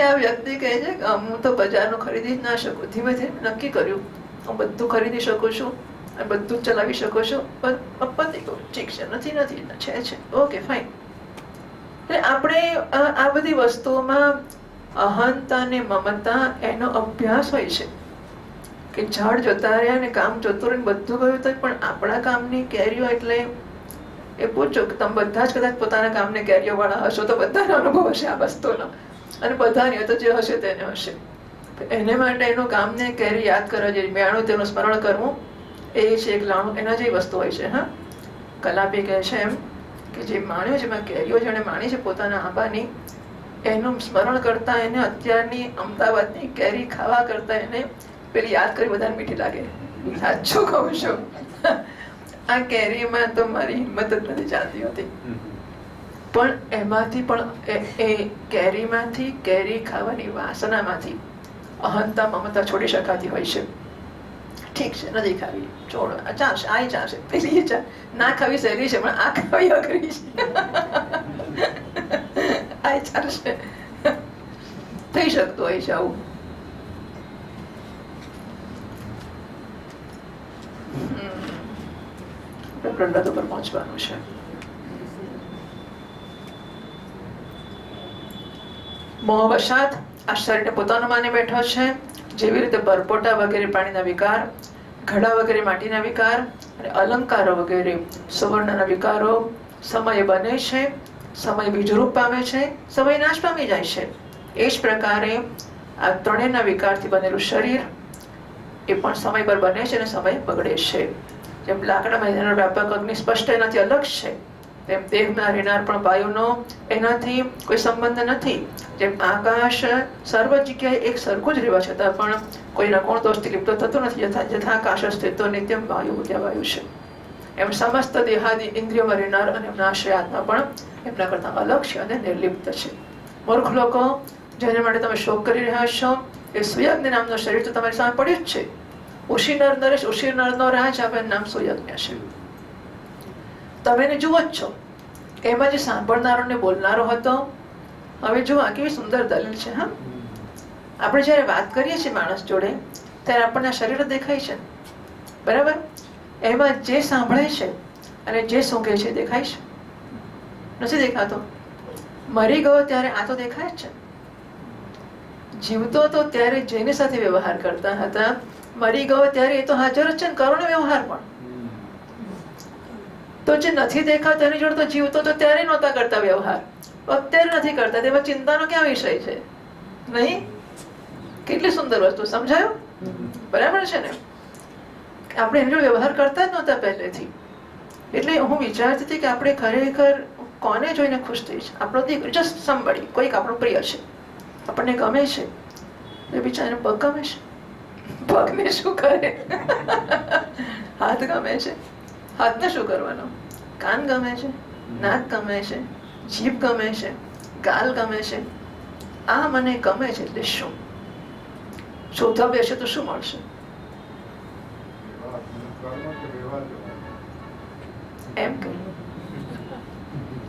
આ વ્યક્તિ કહે છે કે હું તો બજારનું ખરીદી જ ના શકું. ધીમે ધીમે નક્કી કર્યું હું બધું ખરીદી શકું છું અને બધું જ ચલાવી શકું છું. પતી ગયું, ઠીક છે. નથી નથી છે, ઓકે ફાઇન. એટલે આપણે આ બધી વસ્તુઓમાં અહંતા ને મમતા એનો અભ્યાસ હોય છે કે ઝાડ જતા રહ્યા ને કામ જતું રહ્યું, બધું ગયું તો પણ આપણા કામની કેરીઓ. એટલે એ પૂછો કે તમે બધા જ કદાચ પોતાના કામને કેરીઓ વાળા હશો તો બધાનો અનુભવ હશે આ વસ્તુનો, અને બધાની તો જે હશે તેને હશે. એને માટે એનું કામને કેરી યાદ કરવા જોઈએ, મેળું તેનું સ્મરણ કરવું એ છે એક લાણું. એના જેવી વસ્તુ હોય છે. હા, કલાપી કહે છે એમ કે જે માણ્યું જેમાં કેરીઓ જેણે માણી છે પોતાના આંબાની, એનું સ્મરણ કરતા એને અત્યારની અમદાવાદની કેરી ખાવા કરતા એને પેલી યાદ કરી વધારે મીઠી લાગે. સાચું કહું છું. આ કેરીમાં તો મારી હિંમત જ નથી ચાલતી હોતી. પણ એમાંથી પણ એ કેરીમાંથી, કેરી ખાવાની વાસનામાંથી અહંતા મમતા છોડી શકાતી હોય છે. ઠીક છે, નથી ખાવી, છોડો, ચાલશે, આ ચાલશે, પેલી ના ખાવી સહેલી છે પણ આ ખાવી અઘરી છે. આ ચાલશે. થઈ શકતું હોય છે આવું. પ્રહલાદ ઉપર પહોંચવાનું છે. મોહવશાત આ શરીરને પોતાનું માની બેઠો છે. જેવી રીતે પરપોટા વગેરે પાણીના વિકાર, ઘડા વગેરે માટીના વિકાર અને અલંકારો વગેરે સુવર્ણના વિકારો સમય બને છે, સમય બીજરૂપ પામે છે, સમય નાશ પામી જાય છે. એ જ પ્રકારે આ ત્રણેયના વિકારથી બનેલું શરીર એ પણ સમય પર બને છે અને સમય બગડે છે. જેમ લાકડામાં એનો વ્યાપક અગ્નિ સ્પષ્ટ એનાથી અલગ છે, તેમ દેહમાં રહેનાર પણ વાયુનો એનાથી કોઈ સંબંધ નથી. જેમ આકાશ સર્વ જગ્યાએ એક સરખું જ રહેવા છતાં પણ કોઈના કોણ દોષથી લિપ્ત થતું નથી. યથા આકાશ સ્થિતો નિત્યમ વાયુ વાયુ છે. એમ સમસ્ત દેહાદી ઇન્દ્રિયોમાં રહેનાર અને એમના આશ્રય આત્મા પણ એમના કરતા અલગ છે અને નિર્લિપ્ત છે. મૂર્ખ લોકો જેને માટે તમે શોક કરી રહ્યા છો, એ સુયજ્ઞ નામનું શરીર તો તમારી સામે પડ્યું જ છે. ઉશી નર નરેશ ઉશી નરનો રાજ આપે નામ સુયજ્ઞ છે. તમે એને જુઓ જ છો. એમાં જે સાંભળનારો ને બોલનારો હતો, હવે જુઓ આ કેવી સુંદર દલીલ છે. હા, આપણે જયારે વાત કરીએ છીએ માણસ જોડે ત્યારે આપણને શરીર દેખાય છે, બરાબર? એમાં જે સાંભળે છે અને જે સૂંઘે છે દેખાય છે? નથી દેખાતો. મરી ગયો ત્યારે આ તો દેખાય જ છે. જીવતો તો ત્યારે જેની સાથે વ્યવહાર કરતા હતા, મરી ગયો ત્યારે એ તો હાજર જ છે ને, કરો ને વ્યવહાર પણ. તો જે નથી દેખાતો એની જોડે તો જીવતો તો ત્યારે નહોતા કરતા વ્યવહાર, અત્યારે નથી કરતા. તેમાં ચિંતાનો ક્યાં વિષય છે? નહીં? કેટલી સુંદર વસ્તુ. સમજાયું? બરાબર છે ને? આપણે એનો વ્યવહાર કરતા જ નહોતા પહેલેથી. એટલે હું વિચારતી હતી કે આપણે ખરેખર કોને જોઈને ખુશ થઈ છે? આપણો દીકરો, જસ્ટ સમબડી, કોઈક આપણું પ્રિય છે, આપણને ગમે છે, એ બિચારાને પગ ગમે છે. પગને શું કરે? હાથ ગમે છે, હાથને શું કરવાનો? કાન ગમે છે, નાક ગમે છે, જીભ ગમે છે, ગાલ ગમે છે. આ મને ગમે છે એટલે શું? શોધવા બેસે તો શું મળશે? એમ કે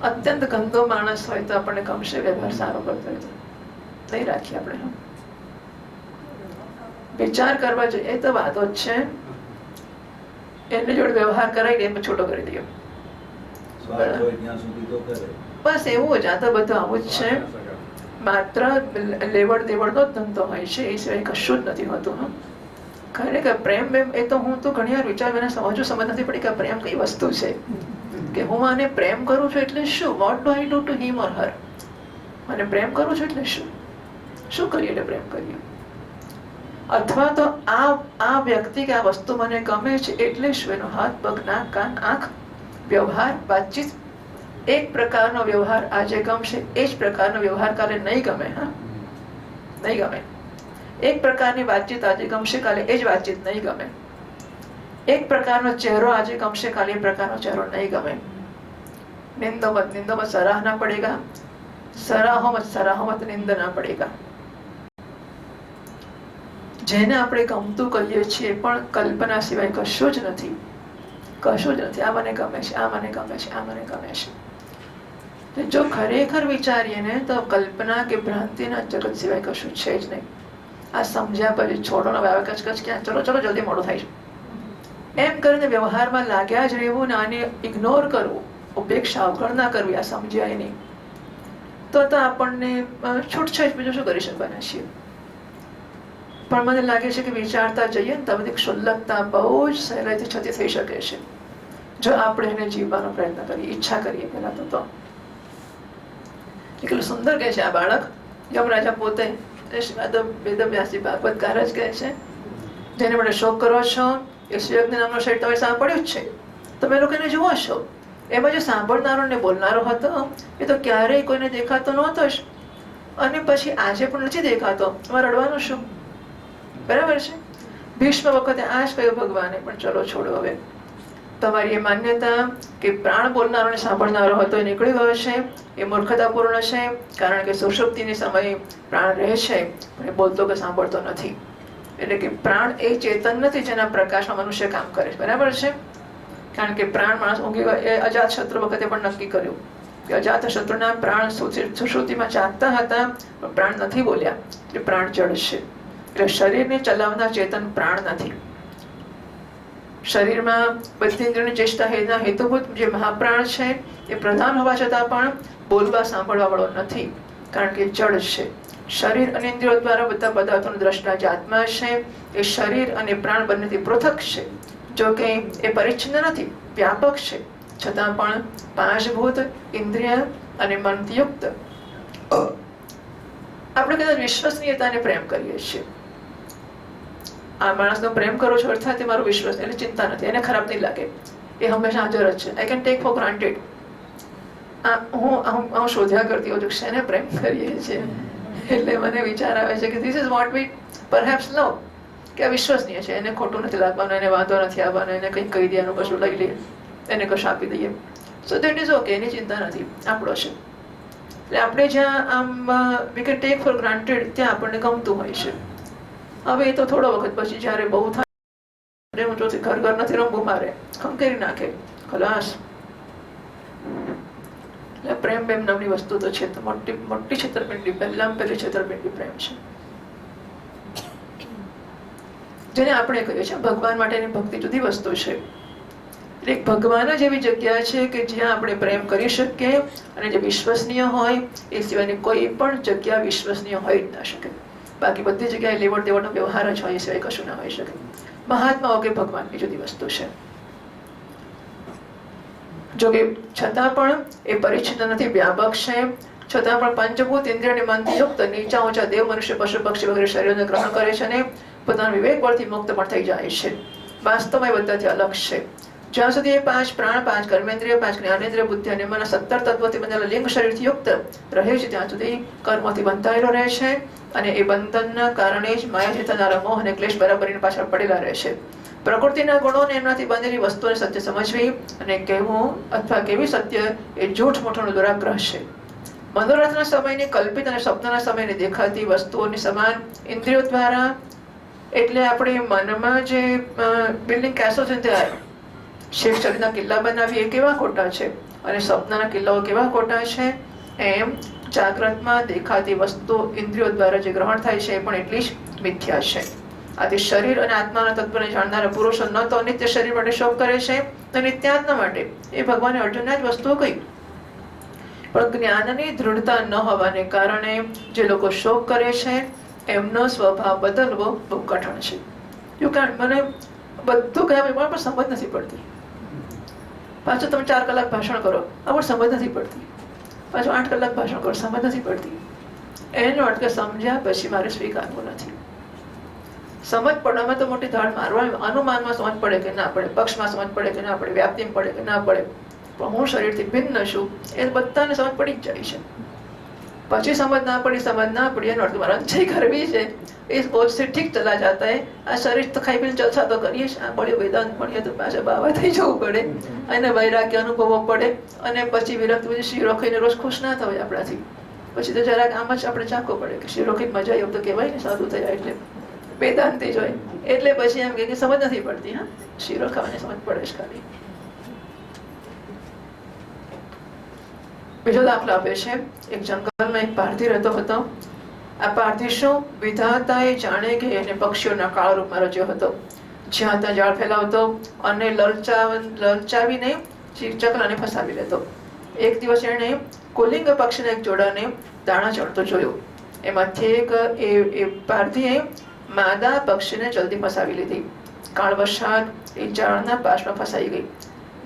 અત્યંત ગંદો માણસ હોય તો આપણને ગમશે, વ્યવહાર સારો કરતો હોય તો નહીં રાખીએ આપણે. વિચાર કરવા જોઈએ. એ તો વાતો જ છે. એની જોડે વ્યવહાર કરાવી દે, છૂટો કરી દઈએ, બસ એવું જ. આ તો બધું આવું જ છે. માત્ર લેવડ દેવડનો જ ધંધો હોય છે, એ સિવાય કશું જ નથી હોતું. ખરેખર પ્રેમ એ તો હું તો ઘણી વાર વિચાર મને સમજ નથી પડી કે પ્રેમ કઈ વસ્તુ છે. કે હું આને પ્રેમ કરું છું એટલે શું? What do I do to him or her? મને પ્રેમ કરું છું એટલે શું? શું કરીએ એટલે પ્રેમ કરીએ? અથવા તો આ વ્યક્તિ કે આ વસ્તુ મને ગમે છે એટલે શું? એનો હાથ, પગ, નાક, કાન, આંખ, વ્યવહાર, વાતચીત, એક પ્રકારનો વ્યવહાર આજે ગમશે, એ જ પ્રકારનો વ્યવહાર કાલે નહીં ગમે. હા, નહીં ગમે. એક પ્રકારની વાતચીત આજે ગમશે, કાલે એ જ વાતચીત નહીં ગમે. એક પ્રકારનો ચહેરો આજે ગમશે, કાલે એ પ્રકારનો ચહેરો નહીં ગમે. નિંદો મત સરાહના પડેગા, સરાહો મત નિંદના પડેગા. જેને આપણે ગમતું કહીએ છીએ પણ કલ્પના સિવાય કશું જ નથી. કશું જ નથી. આ મને ગમે છે, આ મને ગમે છે, આ મને ગમે છે. જો ખરેખર વિચારીએ ને તો કલ્પના કે ભ્રાંતિના જગત સિવાય કશું છે જ નહીં. આ સમજ્યા પછી છોડો ને આવે કચકચ ક્યાં, ચલો ચલો જલ્દી મોડું થાય છે એમ કરીને વ્યવહારમાં લાગ્યા જ રહેવું ને આને ઇગ્નોર કરવું, ઉપેક્ષા અવગણના કરવી, આ સમજ્યા નહીં તો આપણને છૂટછાટ બીજું શું કરી શકવાના છીએ. પણ મને લાગે છે કે વિચારતા જઈએ ને તો બધી ક્ષુલ્લકતા બહુ જ સહેલાઈથી છતી થઈ શકે છે જો આપણે એને જીવવાનો પ્રયત્ન કરીએ, ઈચ્છા કરીએ. પેલા તો કેટલું સુંદર કહે છે આ બાળક. યમરાજા પોતે વેદવ્યાસજી ભાગવતકાર જ કહે છે, જેને માટે શોક કરો છો એ સુયજ્ઞ નામનો શરીર તમારી સામે પડ્યું જ છે. તમે લોકો એને જુઓ છો. એમાં જે સાંભળનારો ને બોલનારો હતો એ તો ક્યારેય કોઈને દેખાતો નહોતો જ, અને પછી આજે પણ નથી દેખાતો. એમાં રડવાનું શું? બરાબર છે. ભીષ્મ વખતે આ જ કહ્યું ભગવાને, પણ ચલો છોડો હવે. તમારી એ માન્યતા કે પ્રાણ બોલનારો ને સાંભળનારો હતો એ નીકળી ગયો છે, એ મૂર્ખતાપૂર્ણ છે. કારણ કે સુષુપ્તિની સમયે પ્રાણ રહે છે પણ એ બોલતો કે સાંભળતો નથી. એટલે કે પ્રાણ એ ચેતન નથી જેના પ્રકાશમાં મનુષ્ય કામ કરે છે. બરાબર છે. કારણ કે પ્રાણ માણસ ઊંઘી ગયો એ અજાતશત્રુ વખતે પણ નક્કી કર્યું કે અજાતશત્રુના પ્રાણ સુશ્રુતિમાં જાગતા હતા પણ પ્રાણ નથી બોલ્યા એટલે પ્રાણ જડ છે. એટલે શરીરને ચલાવનાર ચેતન પ્રાણ નથી. શરીરમાં બધી ઇન્દ્રિયોની ચેષ્ટા હેતુભૂત જે મહાપ્રાણ છે એ પ્રધાન હોવા છતાં પણ બોલવા સાંભળવા વાળો નથી, કારણ કે જડ છે. શરીર અને ઇન્દ્રિયો દ્વારા બધા પદાર્થોનું દ્રષ્ટા જે આત્મા છે એ શરીર અને પ્રાણ બંનેથી પૃથક છે. જો કે એ પરિચ્છિન્ન નથી, વ્યાપક છે, છતાં પણ પાંચભૂત ઇન્દ્રિય અને મનથી યુક્ત આપણે કદાચ વિશ્વસનીયતાને પ્રેમ કરીએ છીએ. આ માણસનો પ્રેમ કરો છો અર્થાત મારો વિશ્વાસ, એને ચિંતા નથી, એને ખરાબ નહીં લાગે, એ હંમેશા હાજર જ છે. I can take four granted. હું શોધ્યા કરતી હોઉં છું શેને પ્રેમ કરીએ છીએ, એટલે મને વિચાર આવે છે કે this is what we perhaps love, કે આ વિશ્વસનીય છે, એને ખોટું નથી લાગવાનું, એને વાંધો નથી આવવાનો, એને કંઈક કહી દે, એનું કશું લઈ લઈએ, એને કશું આપી દઈએ, સો દેટ ઇઝ ઓકે, એની ચિંતા નથી, આપણો છે. એટલે આપણે જ્યાં આમ we can take four granted ત્યાં આપણને ગમતું હોય છે. હવે એ તો થોડો વખત પછી જ્યારે બહુ થાય હું જોતી ઘર નથી રમવું, મારે ખંખેરી નાખે, ખલાસ. એટલે પ્રેમ બેમ નામની વસ્તુ તો છે, મોટી મોટી છેતરપિંડી, પહેલામાં પહેલી છેતરપિંડી પ્રેમ છે, જેને આપણે કહીએ છીએ ભગવાન માટેની ભક્તિ જુદી વસ્તુ છે. એક ભગવાન જ એવી જગ્યા છે કે જ્યાં આપણે પ્રેમ કરી શકીએ અને જે વિશ્વસનીય હોય એ સિવાયની કોઈ પણ જગ્યા વિશ્વસનીય હોય જ ના શકે. બાકી બધી જગ્યાએ લેવડ દેવડનો વ્યવહાર જ હોય, એ સિવાય કશું ના હોઈ શકે. મહાત્માઓ કે ભગવાનની જુદી વસ્તુ છે. જો કે છતાં પણ એ પરિચ્છિન્ન નથી, વ્યાપક છે, છતાં પણ પંચભૂત ઇન્દ્રિય અને મનથી યુક્ત નીચા ઊંચા દેવ, મનુષ્ય, પશુ પક્ષી વગેરે શરીરોને ગ્રહણ કરે છે અને પોતાના વિવેક બળથી મુક્ત પણ થઈ જાય છે. વાસ્તવમાં એ બધાથી અલગ છે. જ્યાં સુધી એ પાંચ પ્રાણ, પાંચ કર્મેન્દ્રિય, પાંચ જ્ઞાનેન્દ્રિય, બુદ્ધિ અને મન 17 તત્વોથી બનેલા લિંગ શરીરથી યુક્ત રહે છે, ત્યાં સુધી કર્મોથી બંધાયેલો રહે છે અને એ બંધનના કારણે જ માયાથી થનારા મોહ અને ક્લેશ બરાબરીની પાછળ પડેલા રહે છે. પ્રકૃતિના ગુણોને એમનાથી બનેલી વસ્તુઓને સત્ય સમજવી અને કહેવું અથવા કેવી સત્ય એ જૂઠ મોઠોનો દુરાગ્રહ છે. મનોરથના સમયની કલ્પિત અને સ્વપ્નના સમયની દેખાતી વસ્તુઓની સમાન ઇન્દ્રિયો દ્વારા, એટલે આપણે મનમાં જે બિલ્ડિંગ કેસો છે તે શેખ શરીરના કિલ્લા બનાવીએ એ કેવા ખોટા છે અને સ્વપ્નના કિલ્લાઓ કેવા ખોટા છે, એમ જાગ્રતમાં દેખાતી વસ્તુ ઇન્દ્રિયો દ્વારા જે ગ્રહણ થાય છે એ પણ એટલી જ મિથ્યા છે. આથી શરીર અને આત્માના તત્વને જાણનારા પુરુષો ન તો અનિત્ય શરીર માટે શોક કરે છે અને નિત્યાત્મા માટે. એ ભગવાને અર્જુનના જ વસ્તુઓ કહી, પણ જ્ઞાનની દૃઢતા ન હોવાને કારણે જે લોકો શોક કરે છે એમનો સ્વભાવ બદલવો બહુ કઠણ છે. યુ કેન, મને બધું કહેવાય પણ સમજ નથી પડતી. પાછું તમે 4 કલાક ભાષણ કરો, પણ સમજ નથી પડતી. પાછું 8 કલાક ભાષણ કરો, સમજ નથી પડતી. એનો અર્થ કે સમજ્યા પછી મારે સ્વીકારવું નથી. સમજ પડવામાં તો મોટી ધાડ મારવા, અનુમાનમાં સમજ પડે કે ના પડે, પક્ષમાં સમજ પડે કે ના પડે, વ્યાપ્તિમાં પડે કે ના પડે, પણ હું શરીરથી ભિન્ન છું એ બધાને સમજ પડી જ જાય છે. પછી સમજ ના પડી એનો અર્થ મારે અંજાઈ કરવી છે, એ બોજથી ઠીક ચલા જાતા હે. આ શરીર તો ખાઈ પીને જલસા તો કરીએ છીએ, આ મળ્યો વેદાંત મળીએ તો પાછા બાવા થઈ જવું પડે અને વૈરાગ્ય અનુભવવો પડે અને પછી વિરક્તિ, પછી શીરો ખાઈને રોજ ખુશ ના થવાય આપણાથી. પછી તો જરાક આમ જ આપણે ચાખવો પડે કે શીરો ખાઈ મજા આવી, તો કહેવાય ને સાધુ થયા એટલે વેદાંતિ જ હોય. એટલે પછી એમ કે સમજ નથી પડતી. હા, શીરો ખાવાની સમજ પડે છે ખાલી. બીજો દાખલો આપે છે, એક જંગલમાં એક પારધી રહેતો હતો. આ પારધી શું, વિધાતાએ જાણે કે એને પક્ષીઓના કાળ રૂપમાં રચ્યો હતો. જ્યાં ત્યાં જાળ ફેલાવતો અને લલચાવીને ચકલાને ફસાવી લેતો. એક દિવસ એણે કુલિંગ પક્ષીના એક જોડાને દાણા ચડતો જોયો. એમાંથી એક એ પારધીએ માદા પક્ષીને જલ્દી ફસાવી લીધી. કાળવશાત એ જાળના પાશમાં ફસાઈ ગઈ.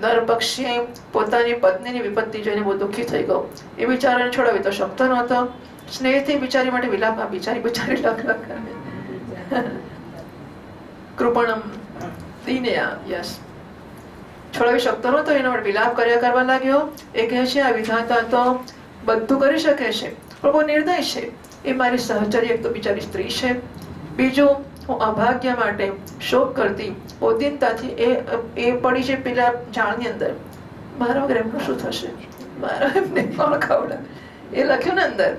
નર પક્ષીએ પોતાની પત્નીની વિપત્તિ જોઈને બહુ દુઃખી થઈ ગયો. એ બિચારાને છોડાવી તો શકતો નહોતો. સ્નેહથી બિચારી માટે વિલાપમાં બિચારી લખ કરે. કૃપણમ દીનયા, યસ, છોડાવી શકતો નહોતો, એના માટે વિલાપ કર્યા કરવા લાગ્યો. એ કહે છે આ વિધાતા તો બધું કરી શકે છે પણ બહુ નિર્દય છે. એ મારી સહચરી એક તો બિચારી સ્ત્રી છે, બીજું હું અભાગ્ય માટે શોક કરતી ઓદિનતાથી એ પડી છે પેલા ઝાડની અંદર. મારા વગર એમનું શું થશે, મારા એમને કોણ ખવડાવે. એ લખ્યું ને અંદર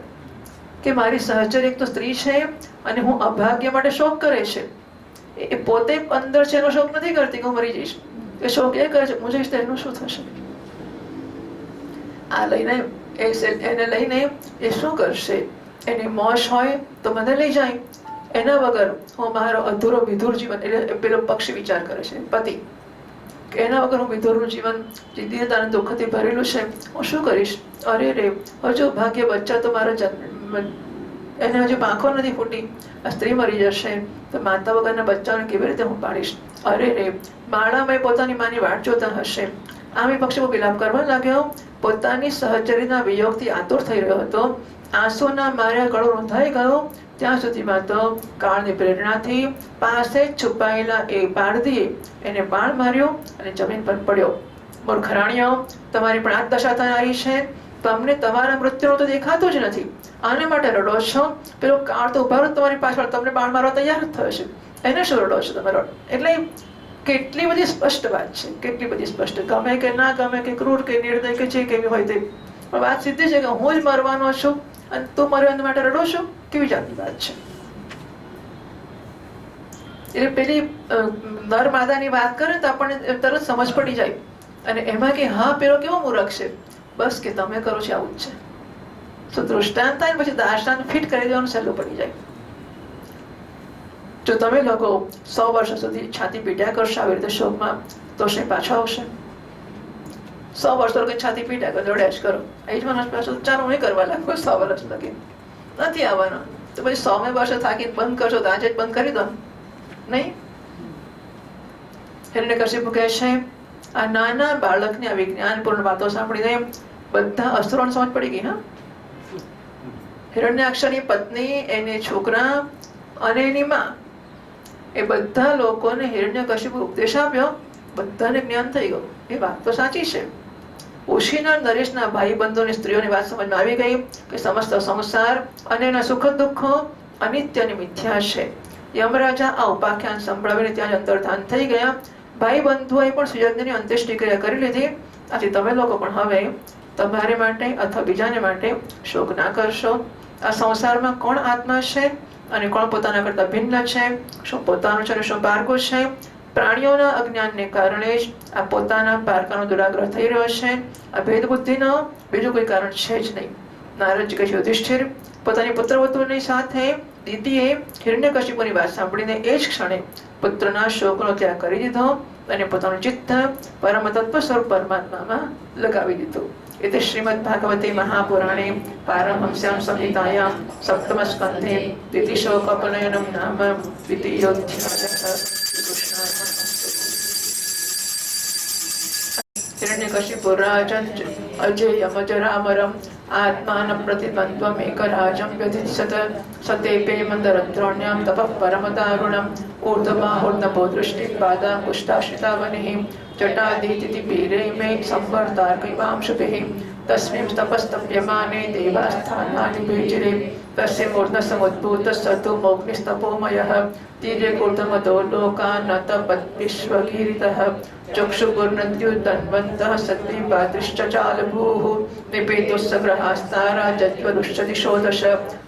કે મારી સહચરી એક તો સ્ત્રી છે અને હું અભાગ્ય માટે શોક કરે છે. એ પોતે અંદર છે એનો શોક નથી કરતી કે હું મરી જઈશ, એ શોક એ કરે છે હું જઈશ તો એનું શું થશે. આ લઈને એને લઈને એ શું કરશે? એની મોશ હોય તો મને લઈ જાય, એના વગર હું મારો અધૂરો વિધુર જીવન, એટલે પેલો પક્ષી વિચાર કરે છે પતિ, કે એના વગર હું વિધુરનું જીવન જે દીનતા અને દુઃખથી ભરેલું છે હું શું કરીશ? અરે રે, હજુ ભાગ્ય બચ્ચા તો મારા જન્મ, એને હજુ પાંખો નથી ફૂટી, આ સ્ત્રી મરી જશે તો માતા વગરના બચ્ચાને કેવી રીતે હું પાડીશ? અરે રે, માળામાં પોતાની માની વાટ જોતા હશે. આમ એ પક્ષી વિલાપ કરવા લાગ્યો. પોતાની સહચરીના વિયોગથી આતુર થઈ રહ્યો હતો. આંસુના માર્યા ગળો રૂંધાઈ ગયો. ત્યાં સુધીમાં તો કાળની પ્રેરણાથી પાસે જ છુપાયેલા એ પારધીએ એને બાણ માર્યો અને જમીન પર પડ્યો. મૂર્ખરાણીઓ, તમારી પણ આ દશા થનારી છે. તમને તમારા મૃત્યુનું તો દેખાતું જ નથી, આને માટે રડો છો. પેલો કાળ તો ઉભા તમારી પાછળ તમને બાણ મારવા તૈયાર જ થયો છે, એને શું રડો છો તમે? એટલે કેટલી બધી સ્પષ્ટ વાત છે, કેટલી બધી સ્પષ્ટ, ગમે કે ના ગમે, કે ક્રૂર કે નિર્દય કે જે કેવી હોય તે, પણ વાત સીધી છે કે હું જ મરવાનો છું અને તું મર્યો એના માટે રડો છો. કેવી જાતની વાત છે? એટલે પેલી નર માદાની વાત કરે તો આપણને તરત સમજ પડી જાય. અને એમાં કે હા પેલો કેવો મૂર્ખ છે, બસ કે તમે કરો છો આવું જ છે. તો દૃષ્ટાંત થાય પછી દાર્ષ્ટાંત ફિટ કરી દેવાનું સહેલું પડી જાય. જો તમે લોકો 100 વર્ષ સુધી છાતી પીટ્યા કરશો આવી રીતે શોકમાં, તો શું પાછો આવશે? 100 વર્ષ લગી છાતી પીટ્યા કરો, દોડ્યા જ કરો, એ જ માણસ પાછો ચાલો નહીં કરવા લાગો 100 વર્ષ લગી નથી આવવાનો. તો પછી 100મે વર્ષે થાકીને બંધ કરશો તો આજે જ બંધ કરી દો નહીં? હિરણ્યકશિપુ કહે છે આ નાના બાળકની આ વિજ્ઞાનપૂર્ણ વાતો સાંભળીને બધા અસુરોને સમજ પડી ગઈ. હા, હિરણ્યાક્ષની પત્ની, એને છોકરા અને એની માં, એ બધા લોકોને હિરણ્યકશિપુ ઉપદેશ આપ્યો. બધાને જ્ઞાન થઈ ગયું. એ વાત તો સાચી છે. ઓશીના નરેશના ભાઈ બંધોની સ્ત્રીઓની વાત સમજમાં આવી ગઈ કે સમસ્ત સંસાર અને એના સુખ દુઃખો અનિત્ય અને મિથ્યા છે. યમરાજા આ ઉપાખ્યાન સંભળાવીને ત્યાં જ અંતર્ધાન થઈ ગયા. ભાઈ બંધુઓએ પણ સુયજ્ઞની અંત્યેષ્ટિ ક્રિયા કરી લીધી. આથી તમે લોકો પણ હવે તમારે માટે અથવા બીજાને માટે શોક ના કરશો. આ સંસારમાં કોણ આત્મા છે અને કોણ પોતાના કરતા ભિન્ન છે, શું પોતાનું છે અને શું પારકું છે? પ્રાણીઓના અજ્ઞાનને કારણે જ આ પોતાના પારકાનો દુરાગ્રહ થઈ રહ્યો છે. આ ભેદ બુદ્ધિનો બીજું કોઈ કારણ છે જ નહીં. નારદજી કહે છે, યુધિષ્ઠિર, પોતાની પુત્રવધુની સાથે દીદીએ હિરણ્યકશિપુની વાત સાંભળીને એ જ ક્ષણે પુત્રના શોકનો ત્યાગ કરી દીધો અને પોતાનું ચિત્ત પરમ તત્વ સ્વરૂપ પરમાત્મામાં લગાવી દીધું. એટલે શ્રીમદ ભાગવતે મહાપુરાણે પારમહંસ્યામ સંહિતાયામ સપ્તમ સ્કંધે દ્વિતીયોપનયનમ નામ દ્વિતીયોધ્યાયઃ. હિરણ્યકશિપુ રાજન અજેયમજરામરમ આત્માન પ્રતિબંધ્વમ એકરાજમ વ્યધિષ્યત સતેપે મંદરદ્રોણ્યામ તપઃ પરમદારુણમ ઊર્ધબાહુર્નભો દૃષ્ટિપાદા કુષ્ઠાશ્રિતાવનિઃ જટાદીતિતિ પીરે મે સંવર્તાર્કૈવાંશુભિઃ તસ્મિં તપસ્તપ્યમાને દેવાસ્થાનાनि ભેજરે તસ્ય મૂર્ધસમુદ્ભૂતસ્સતુ મોગ્નિಸ್ತપોમયઃ તીર્ય કૂર્ધમદો લોકાન તપદ્વિશ્વગીરિતઃ ચક્ષુગુર્નદ્યુતન્વन्तः સદ્વિપાદૃશ્ચચાલભૂः નિપેતુસ્સગ્રહાસ્તારા જज्वरुश्च दिशो दश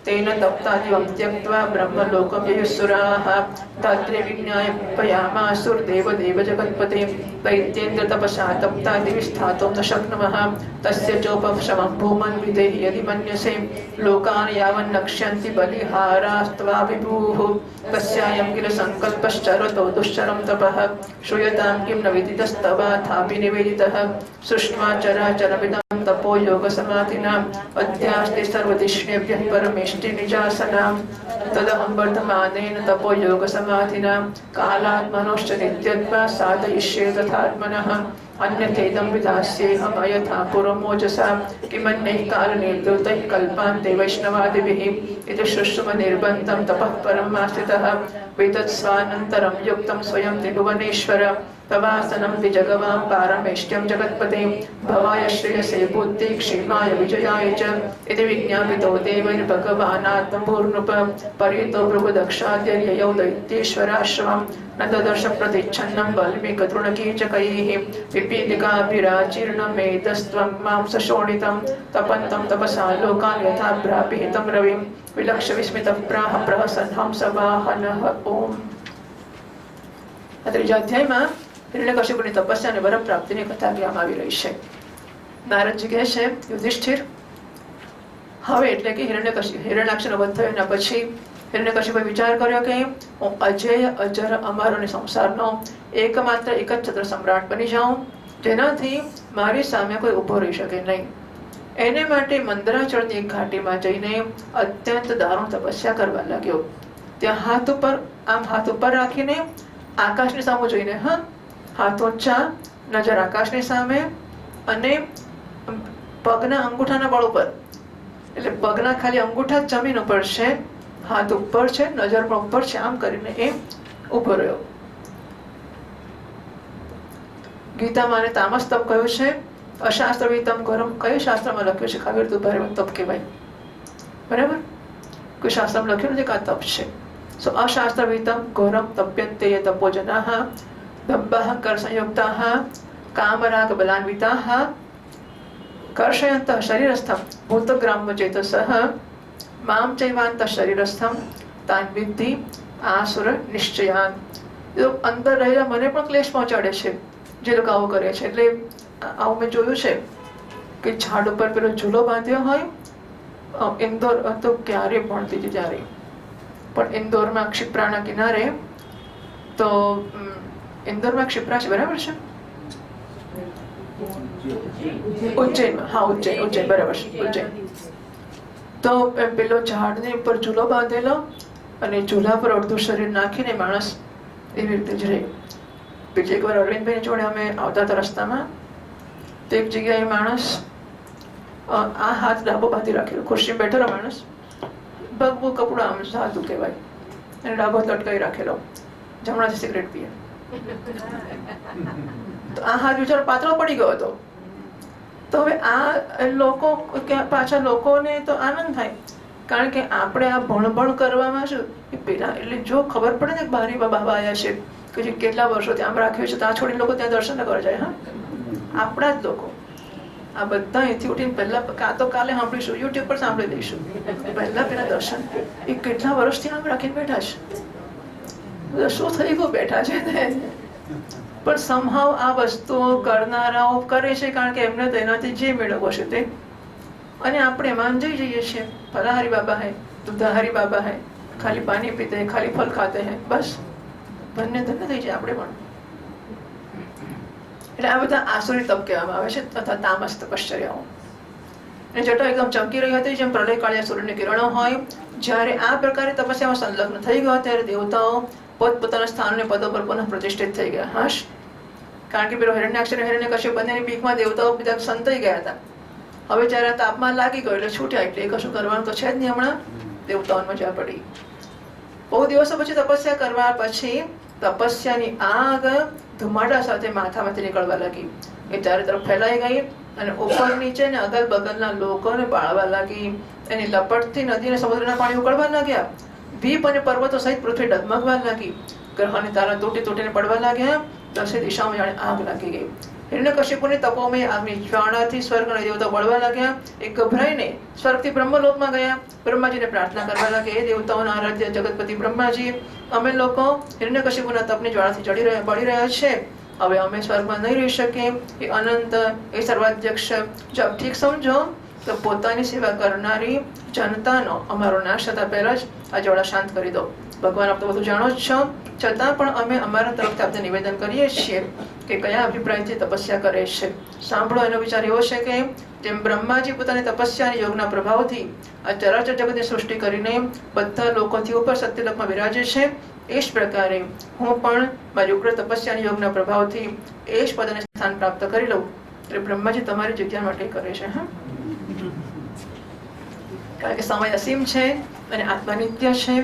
तेन तप्तादिवं त्यक्त्वा ब्रह्मलोकं ययुःसुराः तत्रे विज्ञापयामासुर्देवदेव जगत्पते दैत्येन्द्र तपसा तप्ता दिवि स्थातुं न शक्नुमः तस्य चोपशमं भूमन् विदेहि यदि मन्यसे लोकान् यावन् नक्ष्यन्ति बलिहारास्त्वा विभुः तस्यायं किल सङ्कल्पश्चरतो दुश्चरं तपः श्रूयतां किं न विदितस्तवाथापि निवेदितः सृष्ट्वा चराचरमिदं तपो योगसमाधिनाम् अध्यास्ते सर्वदिष्णेभ्यः परमेष्टि निजासनाम् तदहं वर्धमानेन तपो योगसमाधिनां कालात्मनोश्च नित्यत्वा साधयिष्ये तथात्मनः अन्यथेदं विधास्येऽहम् अयथा पुरमोजसा किमन्यैः कालनिर्धृतैः कल्पान्ते वैष्णवादिभिः इति शुश्रुमनिर्बन्धं तपः परमाश्रितः वेतत्स्वानन्तरं युक्तं स्वयं त्रिभुवनेश्वर तवासनं विजगवां पारमेष्ट्यं जगत्पते भवाय श्रेयसे बुद्धि क्षेमाय विजयाय च इति विज्ञापितो देवैर्भगवानात्मपूर्णुप परितो भृगुदक्षाद्ययौ दैत्येश्वराश्रमं न ददर्श प्रतिच्छन्नं वल्मीकतृणकीचकैः विपीलिकाभिराजीर्णमेतस्त्वं मां सशोणितं तपन्तं तपसा लोकान् यथा भ्रापिहितं रविं विलक्ष्य विस्मितः प्राह प्रहसन् हंसवाहनः. ओम. આ ત્રીજા અધ્યાયમાં હિરણ્યકશિપુની તપસ્યા અને વર પ્રાપ્તિની કથા કહેવામાં આવી રહી છે. નારદજી કહે છે યુધિષ્ઠિર, હવે એટલે કે હિરણ્યાક્ષનો વધ થયો એના પછી હિરણ્યકશિપુએ વિચાર કર્યો કે હું અજેય અજર અમર અને સંસારનો એકમાત્ર એક જ છત્ર સમ્રાટ બની જાઉં, જેનાથી મારી સામે કોઈ ઊભો રહી શકે નહીં. એને માટે મંદરાચળની એક ઘાટીમાં જઈને અત્યંત દારૂણ તપસ્યા કરવા લાગ્યો. ત્યાં હાથ ઉપર રાખીને આકાશની સામે જોઈને, હાથ ઊંચા, નજર આકાશની સામે, અને પગના અંગૂઠાના બળ ઉપર, એટલે પગના ખાલી અંગૂઠા જમીન ઉપર છે, હાથ ઉપર છે, નજર પણ ઉપર છે, આમ કરીને એ ઉભો રહ્યો. ગીતામાં આને તામસ તપ કહ્યું છે. અશાસ્ત્રવિતમ ઘોરમ કઈ શાસ્ત્રમાં લખ્યું છે? ખબર તું ભારે તપ કહેવાય, બરાબર? કોઈ શાસ્ત્રમાં લખ્યું નથી કે આ તપ છે. સો અશાસ્ત્રવિતમ ઘોરમ તપ્યંતે તપો જનાઃ દંભઃ સંયુક્તાઃ કામરાગ બલાન્વિતાઃ કર્ષયંતઃ શરીરસ્થમ ભૂતગ્રામ્ય ચેતસઃ મામ ચૈવાંત શરીરસ્થમ તાન વિદ્ધિ આસુર નિશ્ચયાન. અંદર રહેલા મને પણ ક્લેશ પહોંચાડે છે જે લોકો આવું કરે છે. એટલે આવું મેં જોયું છે કે ઝાડ ઉપર પેલો ઝૂલો બાંધ્યો હોય. ઇન્દોર તો ક્યારે ભણતી હતી ત્યારે, પણ ઇન્દોરમાં ક્ષિપ્રાના કિનારે, તો ઇન્દોરમાં ક્ષિપ્રા છે, બરાબર છે? ઉજ્જૈનમાં, હા ઉજ્જૈન બરાબર છે, ઉજ્જૈન. તો પેલો ઝાડની ઉપર ઝૂલો બાંધેલો, અને ઝૂલા પર અડધું શરીર નાખીને માણસ એવી રીતે જ રહે. બીજી એકવાર અરવિંદભાઈ જોડે અમે આવતા હતા રસ્તામાં, તો એક જગ્યાએ માણસ આ હાથ ડાબો બાંધી રાખેલો, ખુરશી બેઠેલો માણસ, ભગવું કપડું આમ સાધુ કહેવાય, અને ડાબો લટકાવી રાખેલો, જમણાથી સિગરેટ પીએ. તો આ હાથ બિચારો પાતળો પડી ગયો હતો. તો હવે આ લોકો પાછા લોકોને તો આનંદ થાય, કારણ કે આપણે આ ભણભણ કરવામાં શું પેલા, એટલે જો ખબર પડે ને બારી બાબા આવ્યા છે કે જે કેટલા વર્ષોથી આમ રાખ્યું છે, ત્યાં છોડીને લોકો ત્યાં દર્શન કરવા જાય. આપણા જ લોકો આ બધા અહીંથી ઉઠીને પહેલા તો કાલે સાંભળીશું, યુટ્યુબ પર સાંભળી દઈશું, પહેલા પેલા દર્શન એ કેટલા વર્ષથી આમ રાખીને બેઠા છે. શું થઈ ગયું બેઠા છે ને? પણ સમહાવ આ વસ્તુઓ કરનારાઓ કરે છે, કારણ કે એમને તેનાથી જે મેળવવો છે તે. અને આપણે એમાં જઈ જઈએ છીએ, ફલાહારી બાબા હૈ, દુધાહારી બાબા હૈ, ખાલી પાણી પીતે હૈ, ખાલી ફલ ખાતે હૈ, બસ ધન્ય ધન્ય થઈ જાય આપણે પણ. એટલે આ બધા આસુરી તપ કહેવામાં આવે છે, તથા તામસ તપશ્ચર્યાઓ. અને જટા એકદમ ચમકી રહી હતી, જેમ પ્રલય કાળિયા સૂર્યની કિરણો હોય. જ્યારે આ પ્રકારે તપસ્યામાં સંલગ્ન થઈ ગયો, ત્યારે દેવતાઓ પોતપોતાના સ્થાનને પદો પર પુનઃ પ્રતિષ્ઠિત થઈ ગયા. હશ, કારણ કે પેલો હિરણ્યાક્ષ અને હિરણ્યકશ્યપ બંનેની બીકમાં દેવતાઓ બધા સંતાઈ ગયા હતા. હવે જ્યારે તાપમાન લાગી ગયો એટલે છૂટ્યા, એટલે કશું કરવાનું તો છે જ નહીં. હમણાં દેવતાઓને મજા પડી. બહુ દિવસો પછી તપસ્યા કરવા પછી તપસ્યાની આગ ધુમાડા સાથે માથામાંથી નીકળવા લાગી. એ ચારે તરફ ફેલાઈ ગઈ અને ઉપર નીચે ને અગલ બગલના લોકોને બાળવા લાગી. એની લપટથી નદી અને સમુદ્રના પાણી ઉકળવા લાગ્યા. દ્વીપ અને પર્વતો સહિત પૃથ્વી ડગમગવા લાગી. ગ્રહ અને તારા તૂટીને પડવા લાગ્યા. દસે દિશામાં જાણે આગ લાગી ગઈ. હિરણ્યકશિપુની તપોમય આગની જ્વાળાથી સ્વર્ગ અને દેવતાઓ બળવા લાગ્યા. એ ગભરાઈને સ્વર્ગથી બ્રહ્મલોકમાં ગયા. બ્રહ્માજીને પ્રાર્થના કરવા લાગ્યા, એ દેવતાઓના આરાધ્ય જગતપતિ બ્રહ્માજી, અમે લોકો હિરણ્યકશિપુના તપની જ્વાળાથી બળી રહ્યા છે. હવે અમે સ્વર્ગમાં નહીં રહી શકીએ. એ અનંત, એ સર્વાધ્યક્ષ, જો આપ ઠીક સમજો તો પોતાની સેવા કરનારી જનતાનો અમારો નાશ થતા પહેલા જ આ જ્વાળા શાંત કરી દો. ભગવાન, આપ તો બધું જાણો જ છો, છતાં પણ અમે અમારા તરફથી આપને નિવેદન કરીએ છીએ કે કયા અભિપ્રાયથી તપસ્યા કરે છે. સાંભળો, એનો વિચાર એવો છે કે જેમ બ્રહ્માજી પોતાની તપસ્યાની યોગના પ્રભાવથી આ ચરાચર જગતની સૃષ્ટિ કરીને બધા લોકોથી ઉપર સત્યલોકમાં બિરાજે છે, એ જ પ્રકારે હું પણ મારી ઉગ્ર તપસ્યાની યોગના પ્રભાવથી એ જ પદને સ્થાન પ્રાપ્ત કરી લઉં. એટલે બ્રહ્માજી તમારી જગ્યા માટે કરે છે. કારણ કે સમય અસીમ છે અને આત્મા નિત્ય છે.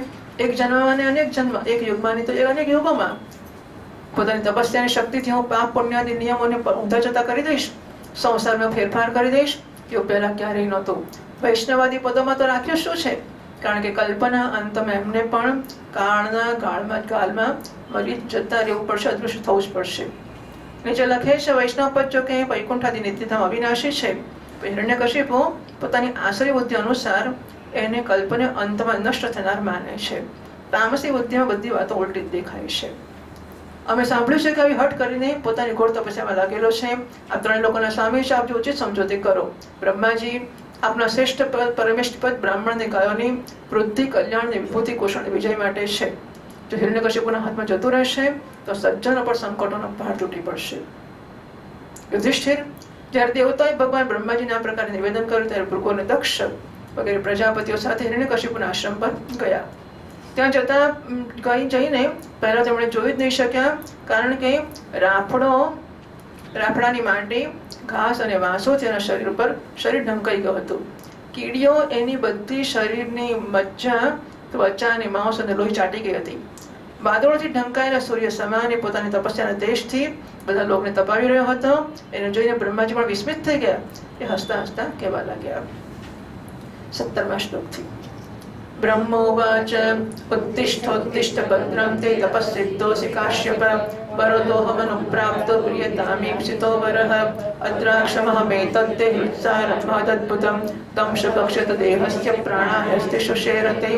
એક જન્મમાં અને અનેક જન્મ, એક યુગમાં તો અનેક યુગોમાં પોતાની તપસ્યાની શક્તિથી હું પાપ પુણ્યાદી નિયમોને ઊંધા જતા કરી દઈશ, સંસારમાં ફેરફાર કરી દઈશ. એવું પહેલા ક્યારેય નહોતું. વૈષ્ણવાદી પદોમાં તો રાખ્યું શું છે? કારણ કે કલ્પના અંતમાં એમને પણ કાળના ગાળમાં મરી જતા રહેવું પડશે, અદૃશ્ય થવું જ પડશે. નીચે લખે છે, વૈષ્ણવ પદ જો કે વૈકુંઠાદી નિત્યધામ અવિનાશી છે, હિરણ્યકશિપુ પોતાની આસુરી બુદ્ધિ અનુસાર એને કલ્પને અંતમાં નષ્ટ થનાર માને છે. તામસી બુદ્ધિમાં બધી વાતો ઉલટી દેખાય છે. અમે સાંભળ્યું છે કે આવી હઠ કરીને પોતાની ઘોર તપસ્યામાં લાગેલો છે. આ ત્રણ લોકોના સ્વામી છે, આપ જો ઉચિત સમજો તે કરો. બ્રહ્માજી, આપના શ્રેષ્ઠ પદ પરમેષ્ઠ પદ બ્રાહ્મણની ગાયોની વૃદ્ધિ, કલ્યાણ, વિભૂતિ, કુશળ વિજય માટે છે. જો હિરણ્યકશિપુના હાથમાં જતું રહેશે તો સજ્જનો પર સંકટોનો ભાર તૂટી પડશે. યુધિષ્ઠિર, જ્યારે દેવતાએ ભગવાન બ્રહ્માજીને આ પ્રકારે નિવેદન કર્યું ત્યારે ભૃગુ અને દક્ષ વગેરે પ્રજાપતિઓ સાથે હિરણ્યકશિપુના આશ્રમ પર ગયા. ત્યાં જઈને પહેલા તેમણે જોઈ જ નહીં શક્યા, કારણ કે રાફડાની માટી, ઘાસ અને વાંસો તેના શરીર ઉપર શરીર ઢંકાઈ ગયું હતું. કીડીઓ એની બધી શરીરની મજ્જા, ત્વચા અને માંસ અને લોહી ચાટી ગઈ હતી. વાદળોથી ઢંકાયેલા સૂર્ય સમાન પોતાની તપસ્યાના તેજથી બધા લોકોને તપાવી રહ્યો હતો. એને જોઈને બ્રહ્માજી પણ વિસ્મિત થઈ ગયા. એ હસતા હસતા કહેવા લાગ્યા. 17મા શ્લોકથી. બ્રહ્મોવાચ ઉત્તિષ્ઠોત્તિષ્ઠ ભદ્રં તે તપસ્સિદ્ધોऽસि કાશ્યપ વરદોહમનુપ્રાપ્તો પ્રિયતામીપ્સિતો વરઃ અદ્રાક્ષમહમેતત્તે હૃત્સારથમાદદ્ભુतं तं શપક્ષત દેહસ્ય પ્રાણાયસ્તે શુષેરતે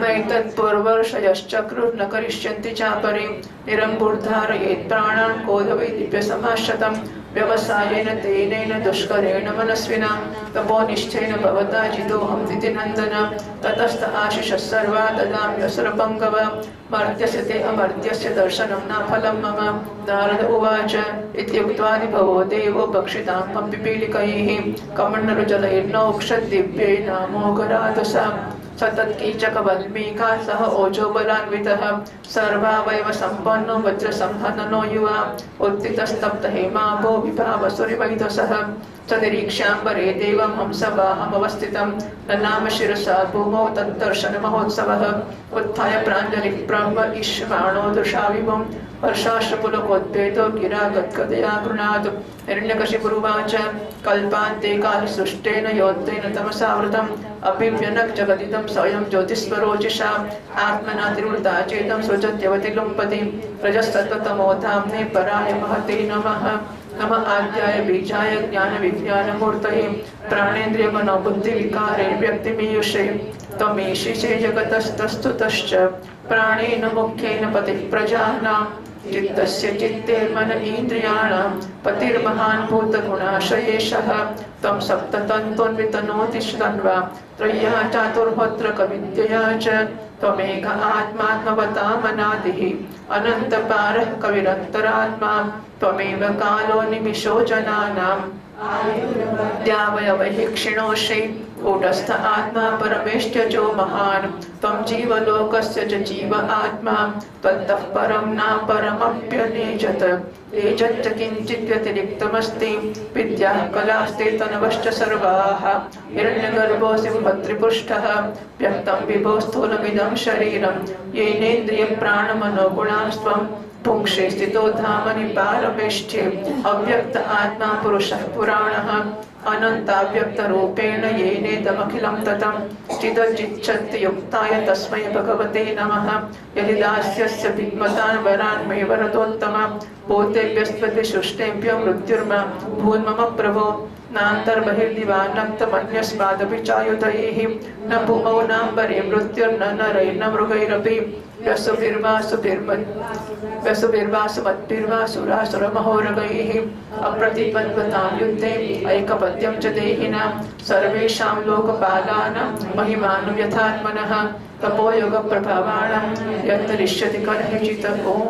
નૈતત્પૂર્વર્ષયશ્ચક્રુઃ ન કરિષ્યन्ति ચાપરે નિરંબુર્ધારયેत् પ્રાણાन् કોદવૈ દિવ્યસમાશ્યતम् व्यवसायेन तेनेन दुष्करेण मनस्विना तपोनिष्ठेन भवता जितोऽहं दितिनन्दन ततस्त आशिषः सर्वा ददाम्यसुरपङ्गव मर्त्यस्य ते अमर्त्यस्य दर्शनं न फलं मम. नारद उवाच इत्युक्त्वादिभवो देवो भक्षितां पिपीलिकैः कमण्डलुजलैर्नोक्षद्दिव्यैनामोघराधसा सतत्कीचकवल्मीका सह ओजोबलान्वितः सर्वावयव सम्पन्नो वज्रसंहननो युवा उत्थितस्तप्त हेमाभो विभावसुरिवैधसः स निरीक्ष्याम्बरे देवं हंसवाहमवस्थितं ननाम शिरसा भूमौ तद्दर्शनमहोत्सवः उत्थाय प्राञ्जलिः ब्रह्म ईश्वराणो दृशाविभुं वर्षाश्रपुलकोद्भेदो गिरा गद्गदया गृणात्. हिरण्यकशिपुरुवाच कल्पान्ते कालसृष्टेन योद्धेन तमसावृतम् अभिव्यनक् जगदिदं स्वयं ज्योतिस्वरोचिषा आत्मना तिरुवृता चेतं सृजत्यवति लुम्पति रजस्तत्त्वतमो धाम्ने पराय महते नमः. नमः आद्याय बीजाय ज्ञानविज्ञानमूर्तये प्राणेन्द्रियमनोबुद्धिविकारे व्यक्तिमीयुषे त्वमीशिषे जगतस्तस्तुतश्च प्राणेन मुख्येन पतिः प्रजानां चित्तस्य चित्तेर्मन इन्द्रियाणां पतिर्महान् भूतगुणाशयेशः त्वं सप्ततन्तोन्वितनोति षण्वा त्रय्या चातुर्होत्र कविद्यया च त्वमेक आत्मात्मवतामनादिः अनन्तपारः कविरन्तरात्मा त्वमेव कालो निमिषो जनानाम् द्यावयवहि क्षिणोषि कूटस्थ आत्मा परमेष्ट्यजो महान् त्वं जीवलोकस्य च जीव आत्मा त्वत्तः परं न परमप्यनेजत एजच्च किञ्चित् व्यतिरिक्तमस्ति विद्याः कलास्ते तनवश्च सर्वाः हिरण्यगर्भोऽसि भद्रिपुष्टः व्यक्तं विभो स्थूलमिदं शरीरं येनेन्द्रियप्राणमनोगुणांस्त्वं पुंक्षे स्थितो धामनि पारमेष्ठ्ये अव्यक्त आत्मा पुरुषः पुराणः अनन्ताव्यक्तरूपेण येनेदमखिलं ततं चिदचिच्छन्ति युक्ताय तस्मै भगवते नमः. यदि दास्यस्य विद्मतान् वरान् मे वरदोत्तम भूतेभ्यस्त्वति सृष्टेभ्यो मृत्युर्मा भून्मम प्रभो नान्तर्बहिर्दिवानक्तमन्यस्मादपि चायुधैः न भूमौ नाम्बरे मृत्युर्न नरैर्न मृगैरपि व्यसुभिर्वासुमद्भिर्वासुरासुरमहोरगैः अप्रतिबन्धतां युद्धे ऐकपद्यं च देहिनां सर्वेषां लोकपालानां महिमानं यथात्मनः तपोयोगप्रभावाणां यत्तरिष्यति कर्हिचित्. ओम.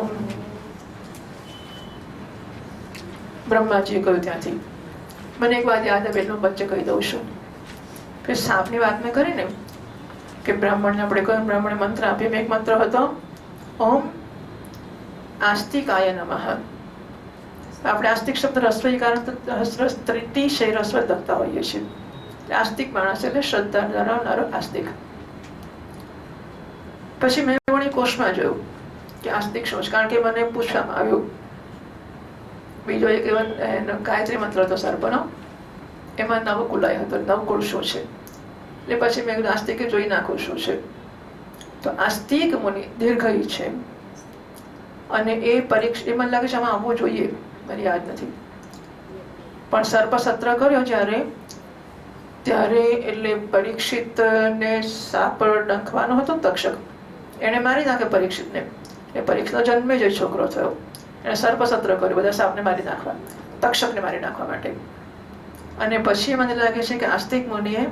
બ્રહ્માજીએ કહ્યું ત્યાંથી મને એક વાત યાદ આવે એટલું વચ્ચે કહી દઉં છું કે સાપની વાત મેં કરી ને કે બ્રાહ્મણને આપણે કહ્યું બ્રાહ્મણે મંત્ર આપ્યો. એક મંત્ર હતો ઓમ આસ્તિકાય નમઃ. આપણે આસ્તિક શબ્દ ત્રિશય રસ્વ લખતા હોઈએ છીએ. આસ્તિક માણસ એટલે શ્રદ્ધા ધરાવનારો આસ્તિક. પછી મેં વળી કોષમાં જોયું કે આસ્તિક શું છે, કારણ કે મને પૂછવામાં આવ્યું. બીજો એક ગાયત્રી મંત્ર હતો સર્પનો, એમાં નવકુલાય હતો. નવકુળ શું છે એટલે પછી મેં આસ્તિકે જોઈ નાખું શું છે. તો આસ્તિક મુનિ દીર્ઘઈ છે અને એ પરીક્ષા એ મને લાગે છે આમાં આવવું જોઈએ, મને યાદ નથી. પણ સર્પ સત્ર કર્યો ત્યારે એટલે પરીક્ષિતને સાપ ડંખવાનો હતો તક્ષક, એણે મારી નાખે પરીક્ષિતને. એ પરીક્ષિતનો જન્મે જ છોકરો થયો. એણે સર્પસત્ર કર્યું બધા સાપને મારી નાખવા, તક્ષકને મારી નાખવા માટે. અને પછી મને લાગે છે કે આસ્તિક મુનિએ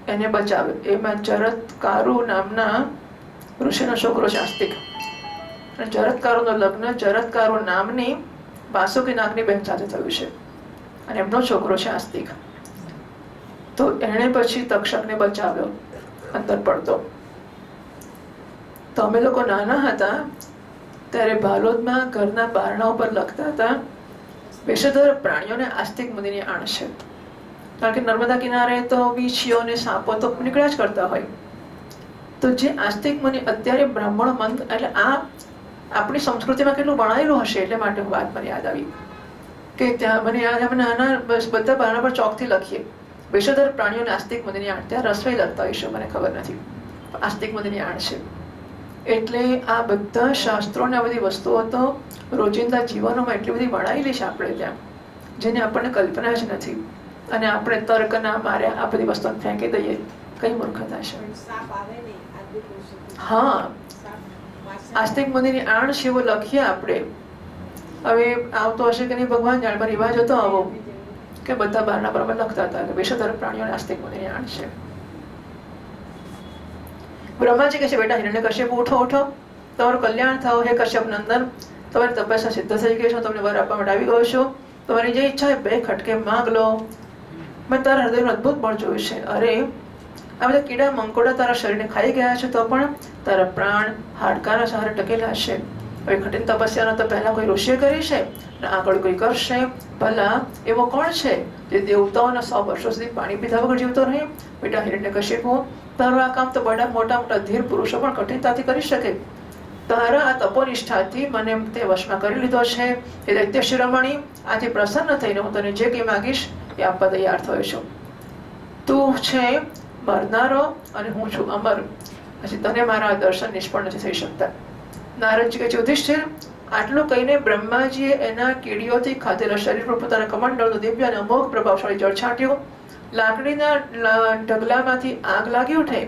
એને બચાવ્યો. એમાં જરત્કારુ નામના ઋષિનો છોકરો છે આસ્તિક. અને જરત્કારુનું લગ્ન જરત્કારુ નામની વાસુકી નાગની બહેન સાથે થયું છે અને એમનો છોકરો છે આસ્તિક. તો એણે પછી તક્ષકને બચાવ્યો અંદર પડતો. તો અમે લોકો નાના હતા ત્યારે બાલોદમાં ઘરના બારણા ઉપર લખતા હતા વિષધર પ્રાણીઓને આસ્તિક મુનિની આણ છે. કારણ કે નર્મદા કિનારે તો વીંછીઓ ને સાપો તો નીકળ્યા જ કરતા હોય. તો જે આસ્તિક મુનિ અત્યારે બ્રાહ્મણ મંદ, એટલે આ આપણી સંસ્કૃતિમાં કેટલું ભણાયેલું હશે એટલે માટે વાત મને યાદ આવી કે ત્યાં મને યાદ અમે નાના બસ બધા બારણા પર ચોકથી લખીએ વિષધર પ્રાણીઓને આસ્તિક મુનિની આણ. ત્યાં રસોઈ લખતા હશે મને ખબર નથી, આસ્તિક મુનિની આણ છે. એટલે આ બધા શાસ્ત્રો ને આ બધી વસ્તુઓ તો રોજિંદા જીવનોમાં એટલી બધી ભણાયેલી છે આપણે ત્યાં, જેને આપણને કલ્પના જ નથી. અને આપણે તર્કના મારે આ બધી વસ્તુઓ ફેંકી દઈએ, કઈ મૂર્ખતા છે. હા, આસ્તિક મુનિની આણ છે એવું લખીએ આપણે. હવે આવતો હશે કે નહીં ભગવાન જાણે, પણ રિવાજ હતો આવો કે બધા બારના પર લખતા હતા કે વિષધર પ્રાણીઓને આસ્તિક મુનિની આણ છે. બ્રહ્માજી કહે છે બેટા હિરણ્યકશ્યપ ઉઠો ઉઠો, તમારું કલ્યાણ થાવ હે કશ્યપ નંદન, તમારી તપસ્યા સિદ્ધ થઈ ગઈ છે, તમને વર આપવા માટે આવી ગયો છું, તમારી જે ઈચ્છા હોય 2 ખટકે માંગ લો. મેં તારા હૃદયનું અદભુત બળ જોયું છે. અરે આ બધા કીડા મંકોડા તારા શરીરને ખાઈ ગયા છે તો પણ તારા પ્રાણ હાડકાના સહારે ટકેલા છે. હવે કઠિન તપસ્યાનો તો પહેલા કોઈ ઋષિએ કરી છે ને આગળ કોઈ કરશે. ભલા એવો કોણ છે જે દેવતાઓના 100 વર્ષો સુધી પાણી પીધા વગર જીવતો રહે? બેટા હિરણ્યકશ્યપ, તારું આ કામ તો બડા મોટા મોટા ધીર પુરુષો પણ કઠિનતાથી કરી શકે. તારા આ તપોનિષ્ઠાથી મને તે વશમાં કરી લીધો છે. એ દૈત્ય શિરોમણી, આથી પ્રસન્ન થઈને હું તને જે કંઈ માગીશ એ આપવા તૈયાર થયો છું. તું છે મરનારો અને હું છું અમર, પછી તને મારા દર્શન નિષ્ફળ નથી થઈ શકતા. નારદજી કહે છે યુધિષ્ઠિર, આટલું કહીને બ્રહ્માજીએ એના કીડીઓથી ખાધેલા શરીર પર પોતાના કમંડળનું દિવ્ય અને અમોઘ પ્રભાવશાળી જળ છાંટ્યું. લાકડીના ઢગલામાંથી આગ લાગી ઉઠે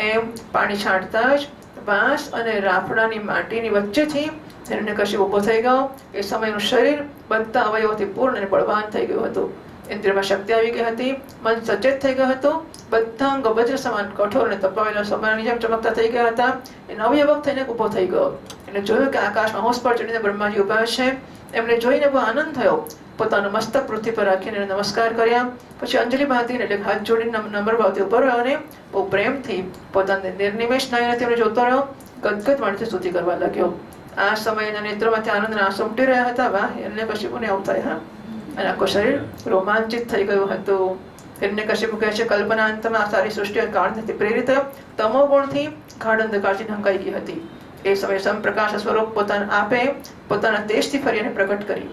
એમ પાણી છાંટતા જ વાંસ અને રાફડાની માટીની વચ્ચેથી હિરણ્યકશ્યપ ઊભો થઈ ગયો. એ સમયનું શરીર બધા અવયવોથી પૂર્ણ અને બળવાન થઈ ગયું હતું. ઇન્દ્રિયમાં શક્તિ આવી ગઈ હતી, મન સચેત થઈ ગયું હતું, બધા અંગ વજ્ર સમાન કઠોર અને તપાવેલા સોનાની જેમ ચમકતા થઈ ગયા હતા. એ નવયુવક થઈને ઊભો થઈ ગયો. એને જોયું કે આકાશમાં હોંશ પર ચડીને બ્રહ્માજી ઉભા છે. એમને જોઈને બહુ આનંદ થયો. પોતાનું મસ્તક પૃથ્વી પર રાખીને નમસ્કાર કર્યા. પછી અંજલિ બાંધીને એટલે હાથ જોડીને નમ્ર ભાવથી ઉભો રહ્યો અને બહુ પ્રેમથી પોતાને નિર્નિમેષ નાઈને તેમને જોતો રહ્યો. ગદગદ વાણીથી સ્તુતિ કરવા લાગ્યો. આ સમયના નેત્રોમાંથી આનંદના આંસુ ઉમટી રહ્યા હતા. વાહ, હિરણ્યકશ્યપને આવું થાય. હા, અને આખું શરીર રોમાંચિત થઈ ગયું હતું. હિરણ્યકશ્યપ કહે છે કલ્પના અંતમાં આ સારી સૃષ્ટિ કાળથી પ્રેરિત તમો ગુણથી ગાઢ અંધકારથી ઢંકાઈ ગઈ હતી. એ સમયે સમપ્રકાશ સ્વરૂપ પોતાના આપે પોતાના તેજથી ફરી એને પ્રગટ કરી.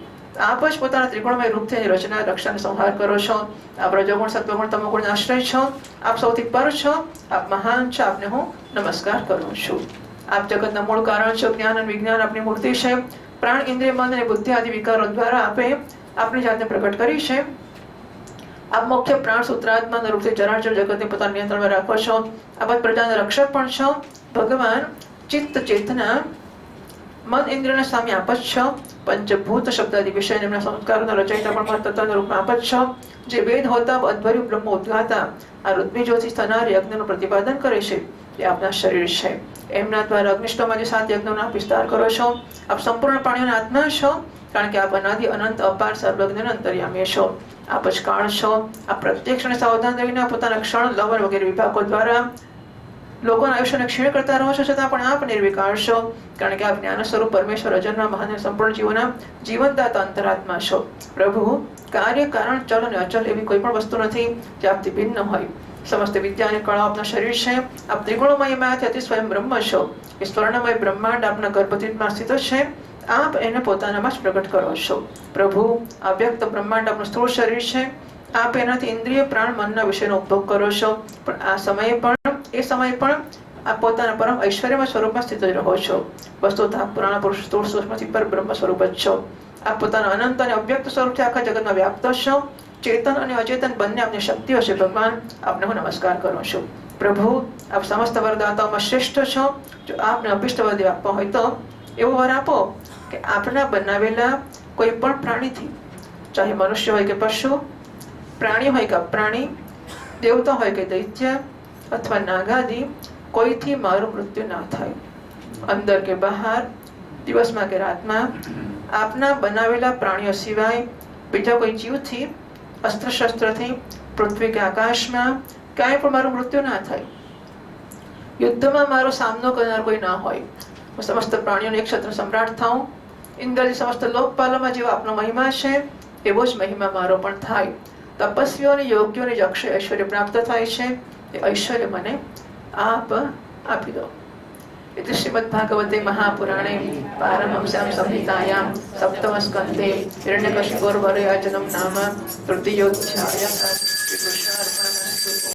આપ જ પોતાના ત્રિગુણમય રૂપથી રચના રક્ષા અને સંહાર કરો છો. આપ રજોગુણ સત્વગુણ તમોગુણ આશ્રય છો. આપ સૌથી પર છો. આપ મહાન છો. આપને હું નમસ્કાર કરું છું. આપ જગતના મૂળ કારણ છો. જ્ઞાન અને વિજ્ઞાન આપની મૂર્તિ છે. પ્રાણ ઇન્દ્રિય મન અને બુદ્ધિ આદિ વિકારો દ્વારા આપે આપની જાતને પ્રગટ કરી છે. આપ મુખ્ય પ્રાણ સૂત્રાત્મા રૂપથી ચરાચર જગતને પોતાના નિયંત્રણમાં રાખો છો. આપ પ્રજાના રક્ષક પણ છો. ભગવાન ચિત્ત ચેતના મન ઇન્દ્રિયના સામે આપ જ છો. પંચભૂત શબ્દાદિ વિષય એમના સંસ્કારોના રચયિતા પણ તત્વના રૂપમાં આપ જ છો. જે વેદ હોતા અદ્ભર્યું બ્રહ્મ ઉદ્ગાતા આ ઋત્બીજોથી થનાર યજ્ઞનું પ્રતિપાદન કરે છે એ આપના શરીર છે. એમના દ્વારા અગ્નિષ્ઠોમાં જે 7 યજ્ઞોનો આપ વિસ્તાર કરો છો. આપ સંપૂર્ણ પ્રાણીઓના આત્મા છો. કારણ કે આપ અનાદિ અનંત અપાર સર્વજ્ઞ અંતર્યામી છો. આપ જ કાળ છો. આપ પ્રત્યક્ષ અને સાવધાન રહીને પોતાના ક્ષણ લવર વગેરે વિભાગો દ્વારા લોકોના આયુષ્યને ક્ષીણ કરતા રહો છો, છતાં પણ આપ નિર્વિકાર છો. કારણ કે આપ જ્ઞાન સ્વરૂપ પરમેશ્વર અજન્મા મહાન સંપૂર્ણ જીવોના જીવનદાતા અંતરાત્મા છો. પ્રભુ, કાર્ય કારણ ચલ અને અચલ એવી કોઈ પણ વસ્તુ નથી જે આપથી ભિન્ન હોય. સમસ્ત વિદ્યા અને કળા આપના શરીર છે. આપ ત્રિગુણમયમાંથી અતિ સ્વયં બ્રહ્મ છો. એ સ્વર્ણમય બ્રહ્માંડ આપના ગર્ભમાં સ્થિત છે. આપ એને પોતાનામાં જ પ્રગટ કરો છો. પ્રભુ, આ વ્યક્ત બ્રહ્માંડ આપનું સ્થૂળ શરીર છે. આપ એનાથી ઇન્દ્રિય પ્રાણ મનના વિષયનો ઉપભોગ કરો છો. પણ એ સમયે પણ આપ પોતાના પરમ ઐશ્વર્યમય સ્વરૂપમાં સ્થિત જ રહો છો. વસ્તુતઃ પુરાણ પુરુષ સ્થૂળ સૂક્ષ્મથી પર બ્રહ્મ સ્વરૂપ જ છો. આપ પોતાના અનંત અને અવ્યક્ત સ્વરૂપથી આખા જગતમાં વ્યાપ્ત છો. ચેતન અને અચેતન બંને આપની શક્તિઓ છે. ભગવાન, આપને હું નમસ્કાર કરું છું. પ્રભુ આપ સમસ્ત વરદાતાઓમાં શ્રેષ્ઠ છો, જો આપને અભિષ્ટ વરદી આપવા હોય તો એવો વર આપો કે આપના બનાવેલા કોઈ પણ પ્રાણીથી, ચાહે મનુષ્ય હોય કે પશુ, પ્રાણી હોય કે અપ્રાણી, દેવતા હોય કે દૈત્ય અથવા નાગાદી, કોઈથી મારું મૃત્યુ ના થાય, અંદર કે બહાર, દિવસમાં કે રાતમાં. આપના બનાવેલા પ્રાણીઓ સિવાય બીજા કોઈ જીવથી, અસ્ત્ર શસ્ત્રથી, પૃથ્વી કે આકાશમાં ક્યાંય પણ મારું મૃત્યુ ના થાય. યુદ્ધમાં મારો સામનો કરનાર કોઈ ના હોય. હું સમસ્ત પ્રાણીઓનો એક ક્ષત્ર સમ્રાટ થાઉં. ઇન્દ્રજી સમસ્ત લોકપાલોમાં જેવો આપનો મહિમા છે એવો જ મહિમા મારો પણ થાય. તપસ્વીઓને યોગ્યોને જે અક્ષય ઐશ્વર્ય પ્રાપ્ત થાય છે એ ઐશ્વર્ય મને આપ આપી દો. इति श्रीमद्भागवते महापुराणे पारमहंस्यां संहितायां सप्तमस्कन्धे हिरण्यकशिपोर्वरयाजनं नाम तृतीयोऽध्यायः।